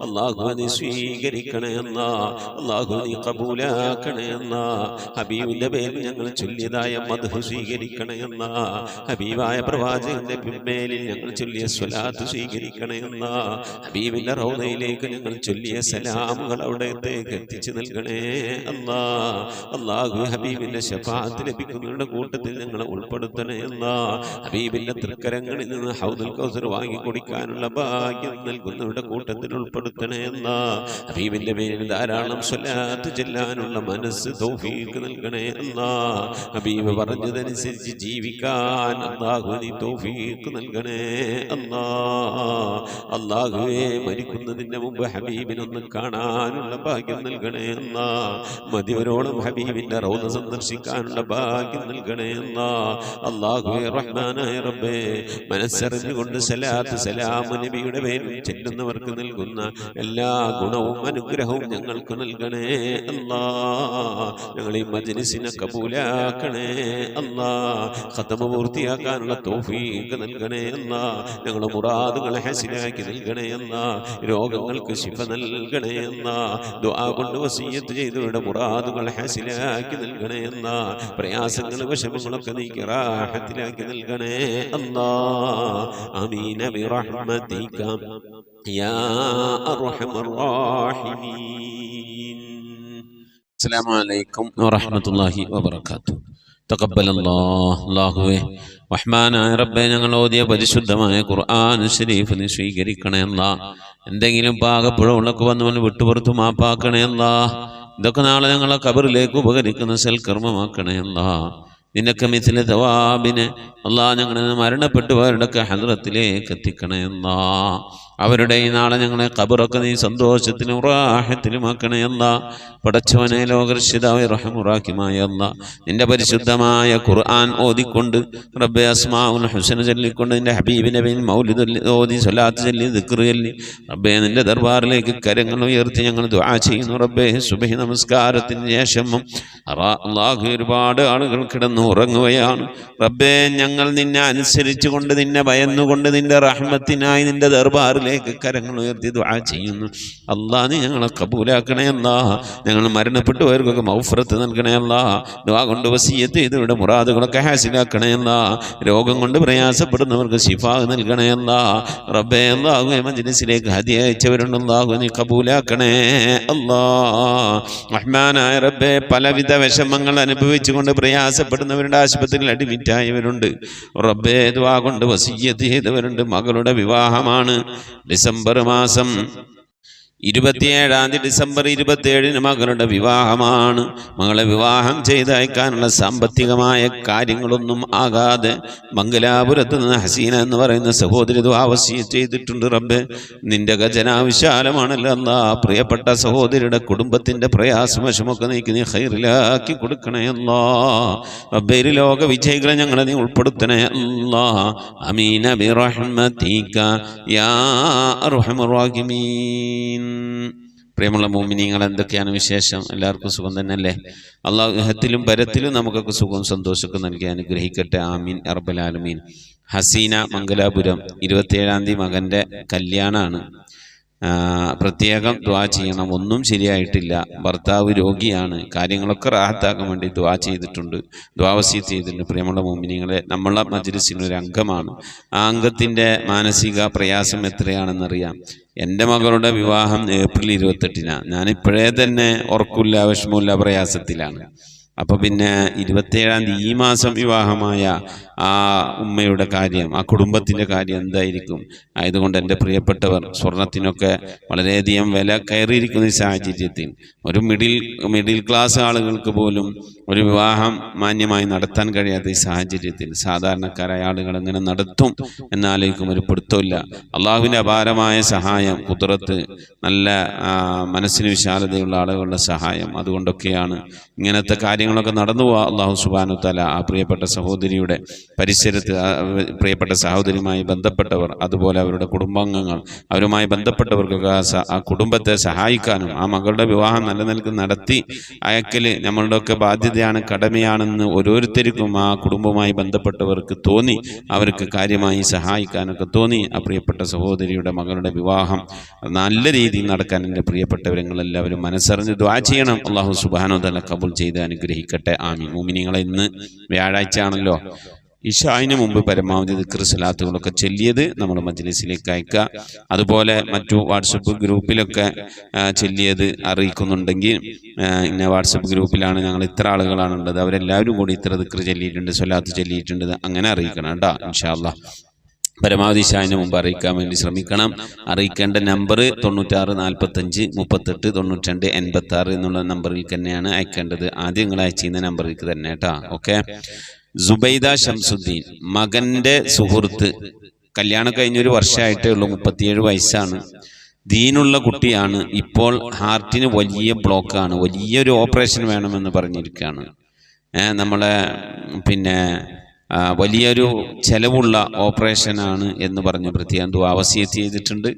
അല്ലാഹു നീ സ്വീകരിക്കണേ അല്ലാഹ്, അല്ലാഹു നീ ഖബൂലാക്കണേ അല്ലാഹ്. ഹബീബിന്റെ പേരിൽ ഞങ്ങൾ ചൊല്ലിയതായ മദ്ഹ് സ്വീകരിക്കണേ അല്ലാഹ്. ഹബീബായ പ്രവാചകന്റെ മേലിൽ ഞങ്ങൾ ചൊല്ലിയ സ്വലാത്ത് സ്വീകരിക്കണേ അല്ലാഹ്. ഹബീബിന്റെ റൗദയിലേക്ക് ഞങ്ങൾ ചൊല്ലിയ സലാമുകൾ അവിടത്തേക്ക് എത്തിച്ചു നൽകണേ അല്ലാഹ്. അല്ലാഹു ഹബീബിന്റെ ശഫാഅത്ത് ലഭിക്കുന്നവരുടെ കൂട്ടത്തിൽ ഞങ്ങളെ ഉൾപ്പെടുത്തണേ അല്ലാഹ്. ഹബീബിന്റെ തൃക്കരങ്ങളിൽ നിന്ന് ഹൗദുൽ കൗസർ വാങ്ങി കുടിക്കാനുള്ള ഭാഗ്യം നൽകുന്നവരുടെ കൂട്ടത്തിൽ ഉൾപ്പെടുത്തണേ അല്ലാഹ്. ഹബീബിന്റെ പേരിൽ ധാരാളം സ്വലാത്ത് ചെല്ലാനുള്ള മനസ്സ് തൗഫീഖ് നൽകണേ അല്ലാഹ്. ഹബീബ് പറഞ്ഞതനുസരിച്ച് ജീവിക്കാൻ അല്ലാഹു നീ തൗഫീഖ് നൽകണേ അല്ലാഹ്. അല്ലാഹുവേ മരിക്കുന്നതിന് മുമ്പ് ഹബീബിനൊന്ന് കാണാനുള്ള ഭാഗ്യം നൽകണേ അല്ലാഹ്. മതിവരോളം ഹബീബിന്റെ റൗദ സന്ദർശിക്കാനുള്ള ഭാഗ്യം നൽകണേ അല്ലാഹ്. അല്ലാഹുവേ റഹ്മാനായ റബ്ബേ, മനസ്സറിഞ്ഞുകൊണ്ട് സലാത്ത് സലാം നബിയുടെ പേരിൽ ചെല്ലുന്നവർക്ക് നൽകുന്ന എല്ലാ ഗുണവും അനുഗ്രഹവും ഞങ്ങൾക്ക് നൽകണേ അല്ലാഹ്. ഞങ്ങൾ ഈ മജ്ലിസിനെ കബൂലാക്കണേ അല്ലാഹ്. ഖതമ പൂർത്തിയാക്കാനുള്ള തൗഫീഖ് നൽകണേ അല്ലാഹ്. ഞങ്ങളുടെ മുറാദുകളെ ഹസനാക്കി നൽകണേ അല്ലാഹ്. രോഗങ്ങൾക്ക് ശിഫ നൽകണേ അല്ലാഹ്. ദുആ കൊണ്ട് വസിയ്യത്ത് ചെയ്തവരുടെ മുറാദുകൾ ഹസനാക്കി നൽകണേ അല്ലാഹ്. പ്രയാസങ്ങൾ വിഷമങ്ങളൊക്കെ നീക്കി റാഹത്തിലാക്കി നൽകണേ അല്ലാഹ്. ആമീൻ ബിറഹ്മതിക യാ അർഹമർ റഹീമീൻ. അസ്സലാമു അലൈക്കും വറഹ്മത്തുള്ളാഹി വബറകാതുഹു. തഖബ്ബലല്ലാഹ്. അല്ലാഹുവേ റഹ്മാനായ റബ്ബേ, ഞങ്ങൾ ഓതിയ പരിശുദ്ധമായ ഖുർആൻ ശരീഫ് നീ സ്വീകരിക്കണേ അല്ലാഹ്. എന്തെങ്കിലും പാകപ്പിഴവുള്ളൊക്കെ വന്നവന് വിട്ടുപുറത്തു മാപ്പാക്കണേ അല്ലാഹ്. ഇതൊക്കെ നാളെ ഞങ്ങളെ ഖബറിലേക്ക് ഉപകരിക്കുന്ന സൽക്കർമ്മമാക്കണേ അല്ലാഹ്. നിനക്ക് മിഥില തവാബിനെ അല്ലാഹ് ഞങ്ങളിൽ നിന്ന് മരണപ്പെട്ടുപോയവരുടെയൊക്കെ ഹദ്റത്തിലേക്ക് എത്തിക്കണേ അല്ലാഹ്. അവരുടെ ഈ നാളെ ഞങ്ങളെ ഖബറൊക്കെ നീ സന്തോഷത്തിലും റാഹത്തിലുമാക്കണേ അല്ലാഹ്. പടച്ചവനെ ലോകർഷിതായ റഹമുറാഹിമായ അല്ലാഹ്, നിന്റെ പരിശുദ്ധമായ ഖുർആൻ ഓതിക്കൊണ്ട് റബ്ബെ അസ്മാഉൽ ഹുസ്ന ചൊല്ലിക്കൊണ്ട് നിന്റെ ഹബീബിന്റെ പേരിൽ മൗലിദ് ഓതി സ്വലാത്ത് ചൊല്ലി ദിക്ർ ചൊല്ലി റബ്ബെ നിന്റെ ദർബാറിലേക്ക് കരങ്ങൾ ഉയർത്തി ഞങ്ങൾ ദുആ ചെയ്യുന്നു. റബ്ബെ സുബ്ഹി നമസ്കാരത്തിന് ശേഷം അല്ലാഹു ഒരുപാട് ആളുകൾ കിടന്ന് ഉറങ്ങുകയാണ്. റബ്ബെ ഞങ്ങൾ നിന്നെ അനുസരിച്ചുകൊണ്ട് നിന്നെ ഭയന്നുകൊണ്ട് നിന്റെ റഹ്മത്തിനായി നിന്റെ ദർബാറിലേക്ക് കരങ്ങൾ ഉയർത്തി ദുആ ചെയ്യുന്നു. അല്ലാഹ് നീ ഞങ്ങളെ കബൂലാക്കണേ അല്ലാഹ്. ഞങ്ങൾ മരണപ്പെട്ടുപോയവർക്കൊക്കെ മൗഫറത്ത് നൽകണേ അല്ലാഹ്. ദുആ കൊണ്ട് വസിയ്യത്ത് ചെയ്തവരുടെ മുറാദുകളൊക്കെ ഹാസിലാക്കണേ അല്ലാഹ്. രോഗം കൊണ്ട് പ്രയാസപ്പെടുന്നവർക്ക് ശിഫാ നൽകണേ അല്ലാഹ്. റബ്ബേ അല്ലാഹു മജ്ലിസിലേക്ക് ഹദിയ അയച്ചവരുണ്ട്, അല്ലാഹു നീ കബൂലാക്കണേ അല്ലാഹ്. റഹ്മാനായ റബ്ബേ, പലവിധ വിഷമങ്ങൾ അനുഭവിച്ചുകൊണ്ട് പ്രയാസപ്പെടുന്നവരുടെ ആശുപത്രിയിൽ അഡ്മിറ്റായവരുണ്ട്. റബ്ബേ ദുആ കൊണ്ട് വസിയ്യത്ത് ചെയ്തവരുണ്ട്. മകളുടെ വിവാഹമാണ് ഡിസംബർ മാസം 27 ഡിസംബർ 27 മകളുടെ വിവാഹമാണ്. മകളെ വിവാഹം ചെയ്തയക്കാനുള്ള സാമ്പത്തികമായ കാര്യങ്ങളൊന്നും ആകാതെ മംഗലാപുരത്ത് നിന്ന് ഹസീന എന്ന് പറയുന്ന സഹോദരി വസിയ്യത്ത് ചെയ്തിട്ടുണ്ട്. റബ്ബേ നിന്റെ ഖജനാവിശാലമാണല്ലോ അല്ലാഹ്. പ്രിയപ്പെട്ട സഹോദരിയുടെ കുടുംബത്തിന്റെ പ്രയാസം വശമൊക്കെ നീക്കി നീ ഖൈറിലാക്കി കൊടുക്കണേ അല്ലാഹ്. റബ്ബേ ലോക വിജയികളെ ഞങ്ങളെ നീ ഉൾപ്പെടുത്തണേ അല്ലാഹ്. ആമീൻ ബിറഹ്മതിക യാ അർഹമർ റഹീമീൻ. പ്രിയമുള്ള മുഅ്മിനീങ്ങൾ, എന്തൊക്കെയാണ് വിശേഷം? എല്ലാവർക്കും സുഖം തന്നെയല്ലേ? അല്ലാഹു ഇഹത്തിലും പരത്തിലും നമുക്കൊക്കെ സുഖവും സന്തോഷമൊക്കെ നൽകി അനുഗ്രഹിക്കട്ടെ. ആമീൻ റബ്ബൽ ആലമീൻ. ഹസീന മംഗലാപുരം 27 മകൻ്റെ കല്യാണമാണ്. പ്രത്യേകം ദുആ ചെയ്യണം. ഒന്നും ശരിയായിട്ടില്ല, ഭർത്താവ് രോഗിയാണ്, കാര്യങ്ങളൊക്കെ റാഹത്താക്കാൻ വേണ്ടി ദുആ ചെയ്തിട്ടുണ്ട്, ദുആ വസിയ്യത്ത് ചെയ്തിട്ടുണ്ട്. പ്രിയമുള്ള മുഅ്മിനീങ്ങളെ, നമ്മളെ മജ്ലിസിനൊരു അംഗമാണ്. ആ അംഗത്തിൻ്റെ മാനസിക പ്രയാസം എത്രയാണെന്നറിയാം. എൻ്റെ മകളുടെ വിവാഹം ഏപ്രിൽ 28 ഞാനിപ്പോഴേ തന്നെ ഉറക്കില്ല, വിഷമമില്ല, പ്രയാസത്തിലാണ്. അപ്പോൾ പിന്നെ 27 ഈ മാസം വിവാഹമായ ആ ഉമ്മയുടെ കാര്യം, ആ കുടുംബത്തിൻ്റെ കാര്യം എന്തായിരിക്കും? ആയതുകൊണ്ട് എൻ്റെ പ്രിയപ്പെട്ടവർ, സ്വർണത്തിനൊക്കെ വളരെയധികം വില കയറിയിരിക്കുന്ന ഈ സാഹചര്യത്തിൽ ഒരു മിഡിൽ ക്ലാസ് ആളുകൾക്ക് പോലും ഒരു വിവാഹം മാന്യമായി നടത്താൻ കഴിയാത്ത ഈ സാഹചര്യത്തിൽ സാധാരണക്കാരായ ആളുകൾ എങ്ങനെ നടത്തും എന്നാലേക്കും ഒരു പിടുത്തമില്ല. അള്ളാഹുവിൻ്റെ അപാരമായ സഹായം, ഖുദ്റത്ത്, നല്ല മനസ്സിന് വിശാലതയുള്ള ആളുകളുടെ സഹായം, അതുകൊണ്ടൊക്കെയാണ് ഇങ്ങനത്തെ കാര്യങ്ങൾ കാര്യങ്ങളൊക്കെ നടന്നു പോവാ. അള്ളാഹു സുബ്ഹാനഹു വ തആല ആ പ്രിയപ്പെട്ട സഹോദരിയുടെ പരിസരത്ത് പ്രിയപ്പെട്ട സഹോദരിയുമായി ബന്ധപ്പെട്ടവർ, അതുപോലെ അവരുടെ കുടുംബാംഗങ്ങൾ, അവരുമായി ബന്ധപ്പെട്ടവർക്കൊക്കെ ആ കുടുംബത്തെ സഹായിക്കാനും ആ മകളുടെ വിവാഹം നല്ല നിലക്ക് നടത്തി അയക്കൽ നമ്മളുടെയൊക്കെ ബാധ്യതയാണ്, കടമയാണെന്ന് ഓരോരുത്തർക്കും ആ കുടുംബവുമായി ബന്ധപ്പെട്ടവർക്ക് തോന്നി. അവർക്ക് കാര്യമായി സഹായിക്കാനൊക്കെ തോന്നി. ആ പ്രിയപ്പെട്ട സഹോദരിയുടെ മകളുടെ വിവാഹം നല്ല രീതിയിൽ നടക്കാൻ എൻ്റെ പ്രിയപ്പെട്ടവരെല്ലാവരും മനസ്സറിഞ്ഞ് ദുആ ചെയ്യണം. അല്ലാഹു സുബ്ഹാനഹു വ തആല കബൂൽ ചെയ്ത് അനുഗ്രഹിക്കട്ടെ. ആമീൻ. മുഅ്മിനീങ്ങളെ, ഇന്ന് വ്യാഴാഴ്ച ആണല്ലോ. ഇശാഇന് മുമ്പ് പരമാവധി ദിക്ർ സ്വലാത്തുകളൊക്കെ ചൊല്ലിയത് നമ്മൾ മജ്ലിസിലേക്ക് അയക്കുക. അതുപോലെ മറ്റു വാട്സപ്പ് ഗ്രൂപ്പിലൊക്കെ ചൊല്ലിയത് അറിയിക്കുന്നുണ്ടെങ്കിൽ, ഇന്ന വാട്സപ്പ് ഗ്രൂപ്പിലാണ് ഞങ്ങൾ ഇത്ര ആളുകളാണുള്ളത്, അവരെല്ലാവരും കൂടി ഇത്ര ദിക്ർ ചൊല്ലിയിട്ടുണ്ട്, സ്വലാത്ത് ചൊല്ലിയിട്ടുണ്ട്, അങ്ങനെ അറിയിക്കണം കേട്ടോ. ഇൻഷാ അല്ലാഹ് പരമാവധി ഇശാഇന് മുമ്പ് അറിയിക്കാൻ വേണ്ടി ശ്രമിക്കണം. അറിയിക്കേണ്ട നമ്പർ 96 45 38 92 86 എന്നുള്ള നമ്പറിൽ തന്നെയാണ് അയക്കേണ്ടത്. ആദ്യം നിങ്ങൾ അയച്ചിരുന്ന നമ്പറിലേക്ക് തന്നെ കേട്ടോ. ഓക്കെ. സുബൈദ ശംസുദ്ദീൻ, മകൻ്റെ സുഹൃത്ത്, കല്യാണം കഴിഞ്ഞൊരു വർഷമായിട്ടേ ഉള്ളൂ, 37 വയസ്സാണ്, ദീനുള്ള കുട്ടിയാണ്. ഇപ്പോൾ ഹാർട്ടിന് വലിയ ബ്ലോക്കാണ്, വലിയൊരു ഓപ്പറേഷൻ വേണമെന്ന് പറഞ്ഞിരിക്കുകയാണ്. നമ്മളെ വലിയൊരു ചെലവുള്ള ഓപ്പറേഷനാണ് എന്ന് പറഞ്ഞ് പ്രത്യേകം ദുആ വസിയത്ത് ചെയ്തിട്ടുണ്ട്.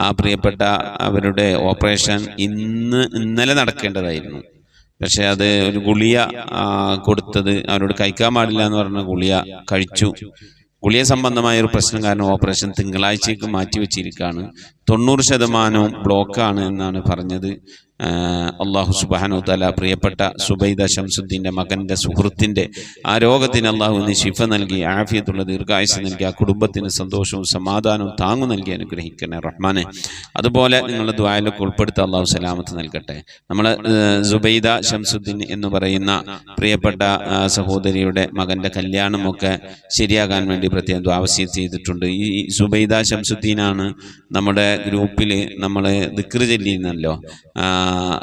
ആ പ്രിയപ്പെട്ട അവരുടെ ഓപ്പറേഷൻ ഇന്നലെ നടക്കേണ്ടതായിരുന്നു. പക്ഷെ അത് ഒരു ഗുളിക കൊടുത്തത് അവരോട് കഴിക്കാൻ പാടില്ല എന്ന് പറഞ്ഞ ഗുളിക കഴിച്ചു. ഗുളിക സംബന്ധമായ ഒരു പ്രശ്നം കാരണം ഓപ്പറേഷൻ തിങ്കളാഴ്ചയ്ക്ക് മാറ്റിവെച്ചിരിക്കുകയാണ്. 90% ബ്ലോക്കാണ് എന്നാണ് പറഞ്ഞത്. അള്ളാഹു സുബ്ഹാനഹു വ തആല പ്രിയപ്പെട്ട സുബൈദ ശംസുദ്ദീൻ്റെ മകൻ്റെ സുഹൃത്തിൻ്റെ ആ രോഗത്തിന് അള്ളാഹുവിന് ശിഫ നൽകി, ആഫിയത്തുള്ള ദീർഘായുസ് നൽകി, ആ കുടുംബത്തിന് സന്തോഷവും സമാധാനവും താങ്ങു നൽകി അനുഗ്രഹിക്കണേ റഹ്മാനെ. അതുപോലെ നിങ്ങളുടെ ദുആയിലൊക്കെ ഉൾപ്പെടുത്താൻ അള്ളാഹു സലാമത്ത് നൽകട്ടെ. നമ്മൾ സുബൈദ ശംസുദ്ദീൻ എന്ന് പറയുന്ന പ്രിയപ്പെട്ട സഹോദരിയുടെ മകൻ്റെ കല്യാണമൊക്കെ ശരിയാകാൻ വേണ്ടി പ്രത്യേകം ദുആ വസിയത്ത് ചെയ്തിട്ടുണ്ട്. ഈ സുബൈദ ശംസുദ്ദീനാണ് നമ്മുടെ ഗ്രൂപ്പിൽ നമ്മൾ ദിക്ർ ചൊല്ലിയിരുന്നല്ലോ,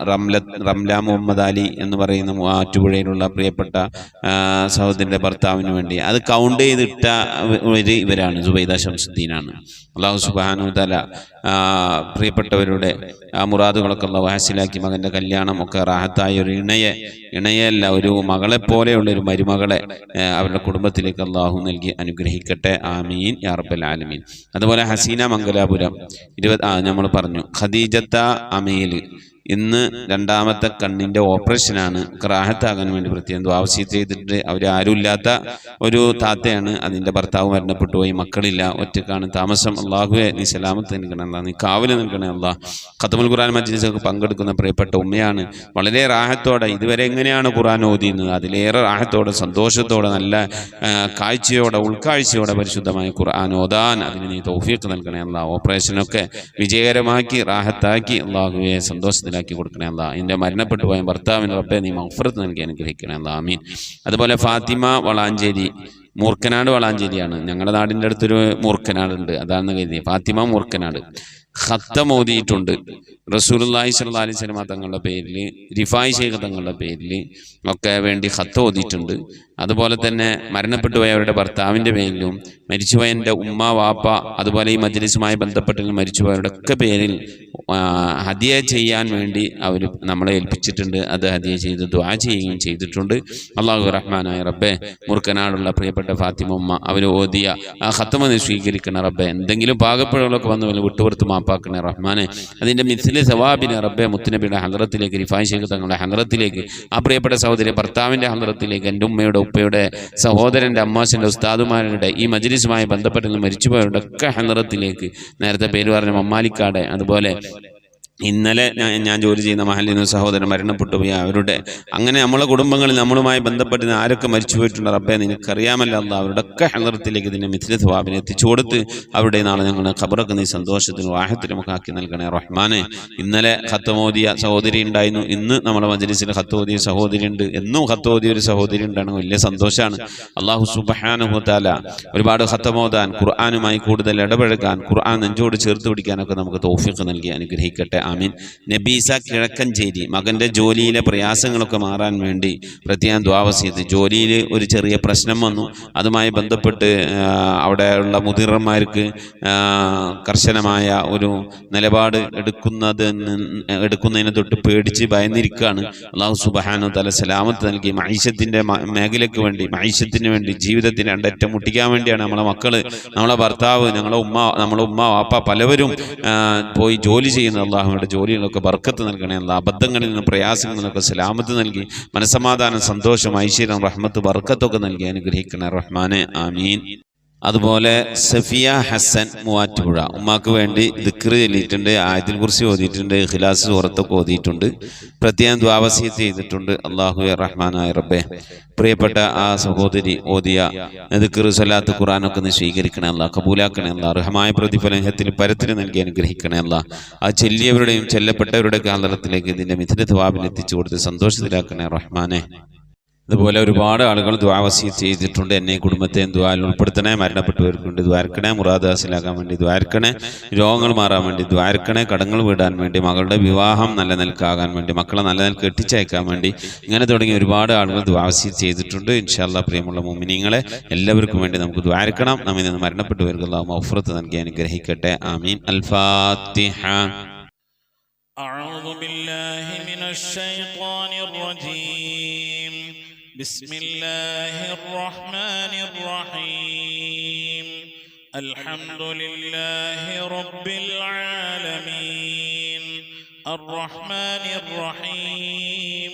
റംല മുഹമ്മദ് അലി എന്ന് പറയുന്ന ആറ്റുപുഴയിലുള്ള പ്രിയപ്പെട്ട സഹോദരൻ്റെ ഭർത്താവിന് വേണ്ടി അത് കൗണ്ട് ചെയ്തിട്ട ഇവരാണ്, സുബൈദ ശംസുദ്ദീനാണ്. അല്ലാഹു സുബ്ഹാനഹു വ തആല പ്രിയപ്പെട്ടവരുടെ ആ മുറാദുകളൊക്കെ അല്ലാഹു ഹാസിലാക്കി മകൻ്റെ കല്യാണം ഒക്കെ റാഹത്തായ ഒരു ഇണയല്ല, ഒരു മകളെപ്പോലെയുള്ള ഒരു മരുമകളെ അവരുടെ കുടുംബത്തിലേക്ക് അല്ലാഹു നൽകി അനുഗ്രഹിക്കട്ടെ. ആമീൻ യാ റബ്ബൽ ആലമീൻ. അതുപോലെ ഹസീന മംഗലാപുരം നമ്മൾ പറഞ്ഞു, ഖദീജത്ത അമീൽ ഇന്ന് 2ാമത്തെ കണ്ണിൻ്റെ ഓപ്പറേഷനാണ്. റാഹത്താകാൻ വേണ്ടി പ്രത്യേകം ദുആ വസിയത്ത് ചെയ്തിട്ട് അവർ ആരുമില്ലാത്ത ഒരു താത്തയാണ്. അതിൻ്റെ ഭർത്താവ് മരണപ്പെട്ടു പോയി, മക്കളില്ല, ഒറ്റക്കാണ് താമസം. അള്ളാഹുവെ നീ സലാമത്ത് നൽകണേ അല്ലാ, നീ കാവല് നൽകണേ അല്ലാ. ഖത്മുൽ ഖുർആൻ മജ്ലിസിലൊക്കെ പങ്കെടുക്കുന്ന പ്രിയപ്പെട്ട ഉമ്മയാണ്. വളരെ റാഹത്തോടെ ഇതുവരെ എങ്ങനെയാണ് ഖുർആൻ ഓതിയിരുന്നത് അതിലേറെ റാഹത്തോടെ സന്തോഷത്തോടെ നല്ല കാഴ്ചയോടെ ഉൾക്കാഴ്ചയോടെ പരിശുദ്ധമായ ഖുർആൻ ഓതാൻ അതിന് നീ തൗഫീഖ് നൽകണേ അല്ലാ. ഓപ്പറേഷനൊക്കെ വിജയകരമാക്കി റാഹത്താക്കി അള്ളാഹുവെ സന്തോഷത്തിലാക്കി കൊടുക്കണേ അല്ലാ. എൻ്റെ മരണപ്പെട്ടു പോയ ഭർത്താവിന് റബ്ബേ നീ മഗ്ഫിറത്ത് നൽകി അനുഗ്രഹിക്കണേ അല്ലാ. ആമീൻ. അതുപോലെ ഫാത്തിമ വളാഞ്ചേരി, മൂർക്കനാട് വളാഞ്ചേരിയാണ്, ഞങ്ങളുടെ നാടിൻ്റെ അടുത്തൊരു മൂർക്കനാടുണ്ട്, അതാണെന്ന് കരുതി. ഫാത്തിമ മൂർക്കനാട് ഖത്തം ഓതിയിട്ടുണ്ട്. റസൂലുള്ളാഹി സ്വല്ലല്ലാഹി അലൈഹി വസല്ലം തങ്ങളുടെ പേരിൽ, റിഫായി ശൈഖ് തങ്ങളുടെ പേരിൽ ഒക്കെ വേണ്ടി ഖത്ത് ഓതിയിട്ടുണ്ട്. അതുപോലെ തന്നെ മരണപ്പെട്ടു പോയ അവരുടെ ഭർത്താവിൻ്റെ പേരിലും, മരിച്ചുപോയൻ്റെ ഉമ്മ വാപ്പ, അതുപോലെ ഈ മജ്ലിസുമായി ബന്ധപ്പെട്ട് മരിച്ചുപോയവരുടെ ഒക്കെ പേരിൽ ഹദിയ ചെയ്യാൻ വേണ്ടി അവർ നമ്മളെ ഏൽപ്പിച്ചിട്ടുണ്ട്. അത് ഹദിയ ചെയ്ത് ദുആ ചെയ്യുകയും ചെയ്തിട്ടുണ്ട്. അല്ലാഹു റഹ്മാനായ റബ്ബേ, മുർക്കനാടുള്ള പ്രിയപ്പെട്ട ഫാത്തിമ ഉമ്മ അവർ ഓതിയ ആ ഖത്തമ സ്വീകരിക്കണ റബ്ബേ. എന്തെങ്കിലും പാകപ്പിഴകളൊക്കെ വന്നു വിട്ടുപുറത്ത് മാപ്പാക്കണേ റഹ്മാനെ. അതിൻ്റെ മിസ്ലി സവാബിനെ റബ്ബെ മുത്തുനബിയുടെ ഹദ്റത്തിലേക്ക്, റിഫായി ശൈഖ് തങ്ങളുടെ ഹദ്റത്തിലേക്ക്, ആ പ്രിയപ്പെട്ട സഹോദരി ഭർത്താവിൻ്റെ ഹദ്റത്തിലേക്ക്, എൻ്റെ ഉമ്മയുടെ ഉപ്പയുടെ സഹോദരൻ്റെ അമ്മാസിൻ്റെ ഉസ്താദുമാരുടെ ഈ മജ്ലിസുമായി ബന്ധപ്പെട്ട് മരിച്ചുപോയവരുടെ ഒക്കെ ഹദ്റത്തിലേക്ക്, നേരത്തെ പേര് പറഞ്ഞ മമ്മാലിക്കാട്, അതുപോലെ ഇന്നലെ ഞാൻ ജോലി ചെയ്യുന്ന മഹല്ലിൽ നിന്ന് സഹോദരൻ മരണപ്പെട്ടു പോയി അവരുടെ, അങ്ങനെ നമ്മളെ കുടുംബങ്ങളിൽ നമ്മളുമായി ബന്ധപ്പെട്ട് ആരൊക്കെ മരിച്ചു പോയിട്ടുണ്ട് റബ്ബേ നിനക്കറിയാമല്ലോ അല്ലാ. അവരുടെ ഒക്കെ ഹദ്റത്തിലേക്ക് ഇതിൻ്റെ മിഥ്ല സ്വഭാവിനെ എത്തിച്ചു കൊടുത്ത് അവരുടെ നാളെ ഞങ്ങളുടെ ഖബറൊക്കെ നീ സന്തോഷത്തിനും വാഹത്തിനും ഒക്കെ ആക്കി നൽകണേ റഹ്മാനെ. ഇന്നലെ ഖത്തമോദിയ സഹോദരി ഉണ്ടായിരുന്നു, ഇന്ന് നമ്മുടെ മജ്ലിസിൽ ഖത്തോദിയ സഹോദരി ഉണ്ട്, എന്നും ഖത്തോദിയ ഒരു സഹോദരി ഉണ്ടാണ്, വലിയ സന്തോഷമാണ്. അല്ലാഹു സുബ്ഹാനഹു വ തആല ഒരുപാട് ഖത്തമോദാൻ, ഖുർആനുമായി കൂടുതൽ ഇടപഴകാൻ, ഖുർആൻ നെഞ്ചോട് ചേർത്ത് പിടിക്കാനൊക്കെ നമുക്ക് തൗഫീഖ് നൽകി അനുഗ്രഹിക്കട്ടെ. ആമീൻ. നബീസ കിഴക്കഞ്ചേരി മകൻ്റെ ജോലിയിലെ പ്രയാസങ്ങളൊക്കെ മാറാൻ വേണ്ടി പ്രത്യേകം ദുആ വസിയത്ത്. ജോലിയിൽ ഒരു ചെറിയ പ്രശ്നം വന്നു, അതുമായി ബന്ധപ്പെട്ട് അവിടെയുള്ള മുതിർന്നവർക്ക് കർശനമായ ഒരു നിലപാട് എടുക്കുന്നതിനെ തൊട്ട് പേടിച്ച് ഭയന്നിരിക്കുകയാണ്. അല്ലാഹു സുബ്ഹാനഹു വ തആല സലാമത്ത് നൽകി മഈശത്തിൻ്റെ മേഖലയ്ക്ക് വേണ്ടി, മഈശത്തിന് വേണ്ടി, ജീവിതത്തിന് രണ്ടറ്റം മുട്ടിക്കാൻ വേണ്ടിയാണ് നമ്മളെ മക്കൾ, നമ്മളെ ഭർത്താവ്, നമ്മളെ ഉമ്മ വാപ്പ പലവരും പോയി ജോലി ചെയ്യുന്ന അള്ളാഹുവിൻ്റെ ജോലികളൊക്കെ ബർക്കത്ത് നൽകണേ. അബദ്ധങ്ങളിൽ നിന്നും പ്രയാസങ്ങളിൽ നിന്നൊക്കെ സലാമത്ത് നൽകി മനസ്സമാധാനം, സന്തോഷം, ഐശ്വര്യം, റഹ്മത്ത്, ബർക്കത്തൊക്കെ നൽകി അനുഗ്രഹിക്കണേ റഹ്മാനെ. ആമീൻ. അതുപോലെ സഫിയ ഹസൻ മൂവാറ്റുപുഴ ഉമ്മാക്ക് വേണ്ടി ദിക്ർ ചൊല്ലിയിട്ടുണ്ട്, ആയത്തുൽ കുർസി ഓതിയിട്ടുണ്ട്, ഇഖ്ലാസ് സൂറത്തൊക്കെ ഓതിയിട്ടുണ്ട്, പ്രത്യേകം ദുആ വസിയത്ത് ചെയ്തിട്ടുണ്ട്. അല്ലാഹുവേ റഹ്മാനായ റബ്ബേ, പ്രിയപ്പെട്ട ആ സഹോദരി ഓതിയ ദിക്ർ സ്വലാത്ത് ഖുർആനൊക്കെ ഒന്ന് സ്വീകരിക്കണേ അല്ലാഹ്, കബൂലാക്കണേ അല്ലാഹ്, അർഹമായ പ്രതിഫലത്തിൽ പരത്തിന് നൽകി അനുഗ്രഹിക്കണേ അല്ലാഹ്. ആ ചെല്ലിയവരുടെയും ചെല്ലപ്പെട്ടവരുടെയൊക്കെ ആദരത്തിലേക്ക് ഇതിൻ്റെ മിഥുന ത്വാബിൽ എത്തിച്ചു കൊടുത്ത് സന്തോഷത്തിലാക്കണേ റഹ്മാനെ. അതുപോലെ ഒരുപാട് ആളുകൾ ദുആ വസിയത്ത് ചെയ്തിട്ടുണ്ട്. എന്നെ കുടുംബത്തെയും ദുആയിൽ ഉൾപ്പെടുത്തണേ, മരണപ്പെട്ടവർക്കുണ്ട് ദ്വാരക്കണേ, മുറാദ് ഹാസിലാക്കാൻ വേണ്ടി ദ്വാരക്കണേ, രോഗങ്ങൾ മാറാൻ വേണ്ടി ദ്വാരക്കണേ, കടങ്ങൾ വീടാൻ വേണ്ടി, മകളുടെ വിവാഹം നല്ല നിൽക്കാകാൻ വേണ്ടി, മക്കളെ നല്ല നിൽക്ക് എത്തിച്ചയക്കാൻ വേണ്ടി, ഇങ്ങനെ തുടങ്ങി ഒരുപാട് ആളുകൾ ദുആ വസിയത്ത് ചെയ്തിട്ടുണ്ട്. ഇൻഷാ അല്ലാഹ് പ്രിയമുള്ള മുഅ്മിനീങ്ങളെ, എല്ലാവർക്കും വേണ്ടി നമുക്ക് ദ്വാരക്കണം. നമ്മിൽ നിന്ന് മരണപ്പെട്ടവർക്ക് അല്ലാഹു മഗ്ഫിറത്ത് നൽകി അനുഗ്രഹിക്കട്ടെ. ആമീൻ. അൽ ഫാത്തിഹ. അഊദു ബില്ലാഹി മിനശ് ശൈത്വാനിർ റജീം. بسم الله الرحمن الرحيم. الحمد لله رب العالمين الرحمن الرحيم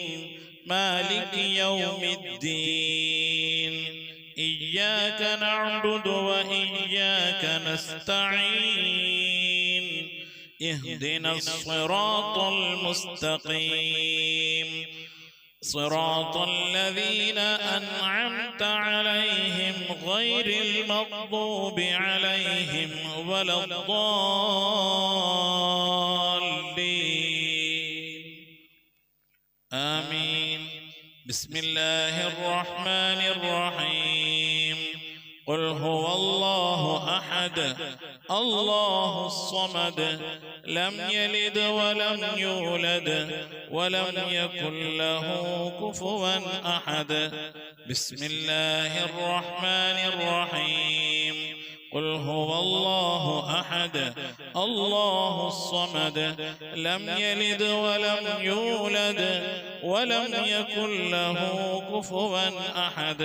مالك يوم الدين إياك نعبد وإياك نستعين اهدنا الصراط المستقيم صراط الذين أنعمت عليهم غير المغضوب عليهم ولا الضالين آمين. بسم الله الرحمن الرحيم. قل هو الله أحد الله الصمد لم يلد ولم يولد ولم يكن له كفوا أحد. بسم الله الرحمن الرحيم. قل هو الله أحد الله الصمد لم يلد ولم يولد ولم يكن له كفوا أحد.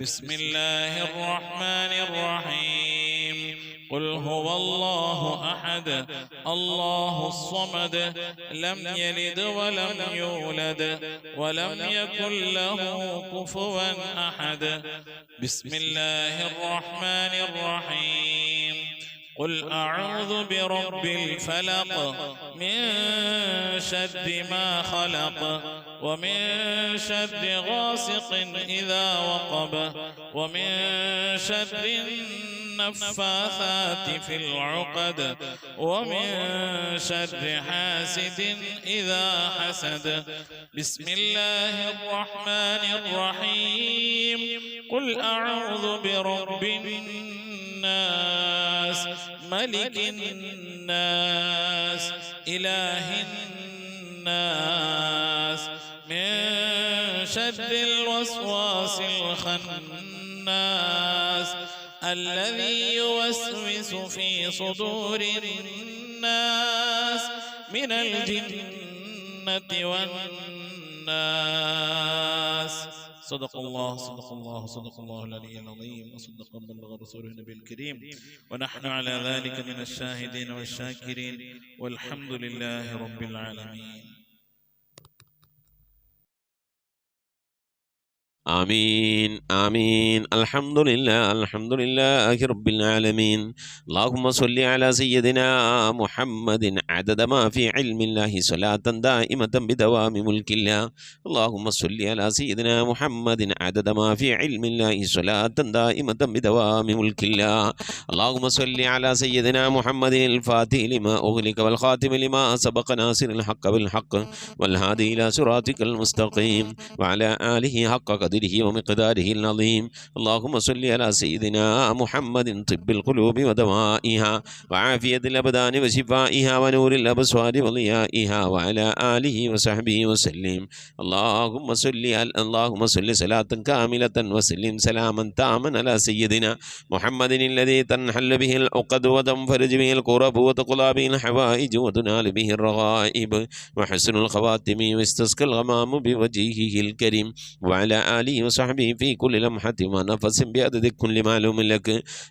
بسم الله الرحمن الرحيم. قل هو الله أحد الله الصمد لم يلد ولم يولد ولم يكن له كفوا أحد. بسم الله الرحمن الرحيم. قل أعوذ برب الفلق من شر ما خلق ومن شر غاسق إذا وقب ومن شر النفاثات في العقد ومن شر حاسد إذا حسد. بسم الله الرحمن الرحيم. قل أعوذ برب الناس ملك الناس إله الناس من شر الوسواس الخناس الذي يوسوس في صدور الناس من الجنة والناس. صدق الله صدق الله صدق الله العلي العظيم وصدق وبلغ رسوله النبي الكريم ونحن على ذلك من الشاهدين والشاكرين والحمد لله رب العالمين. آمين آمين. الحمد لله رب العالمين. اللهم صل على سيدنا محمد عدد ما في علم الله صلاة دائمة بدوام ملك الله. اللهم صل على سيدنا محمد عدد ما في علم الله صلاة دائمة بدوام ملك الله. اللهم صل على سيدنا محمد الفاتح لما أغلق والخاتم لما سبق ناصر الحق بالحق والهادي إلى صراطك المستقيم وعلى آله حق قدره قدره ومقداره العظيم. اللهم صل على سيدنا محمد طب القلوب ودوائها وعافية الأبدان وشفائها ونور الأبصار وضيائها وعلى آله وصحبه وسلم. اللهم صل صلاة كاملة وسلم سلاما تاما على سيدنا محمد الذي تنحل به العقد وتنفرج به الكرب وتقضى به الحوائج وتنال به الرغائب وحسن الخواتم واستسقى الغمام بوجهه الكريم وعلى آله وصحبه في كل لمحة ونفس بعدد كل معلوم لك.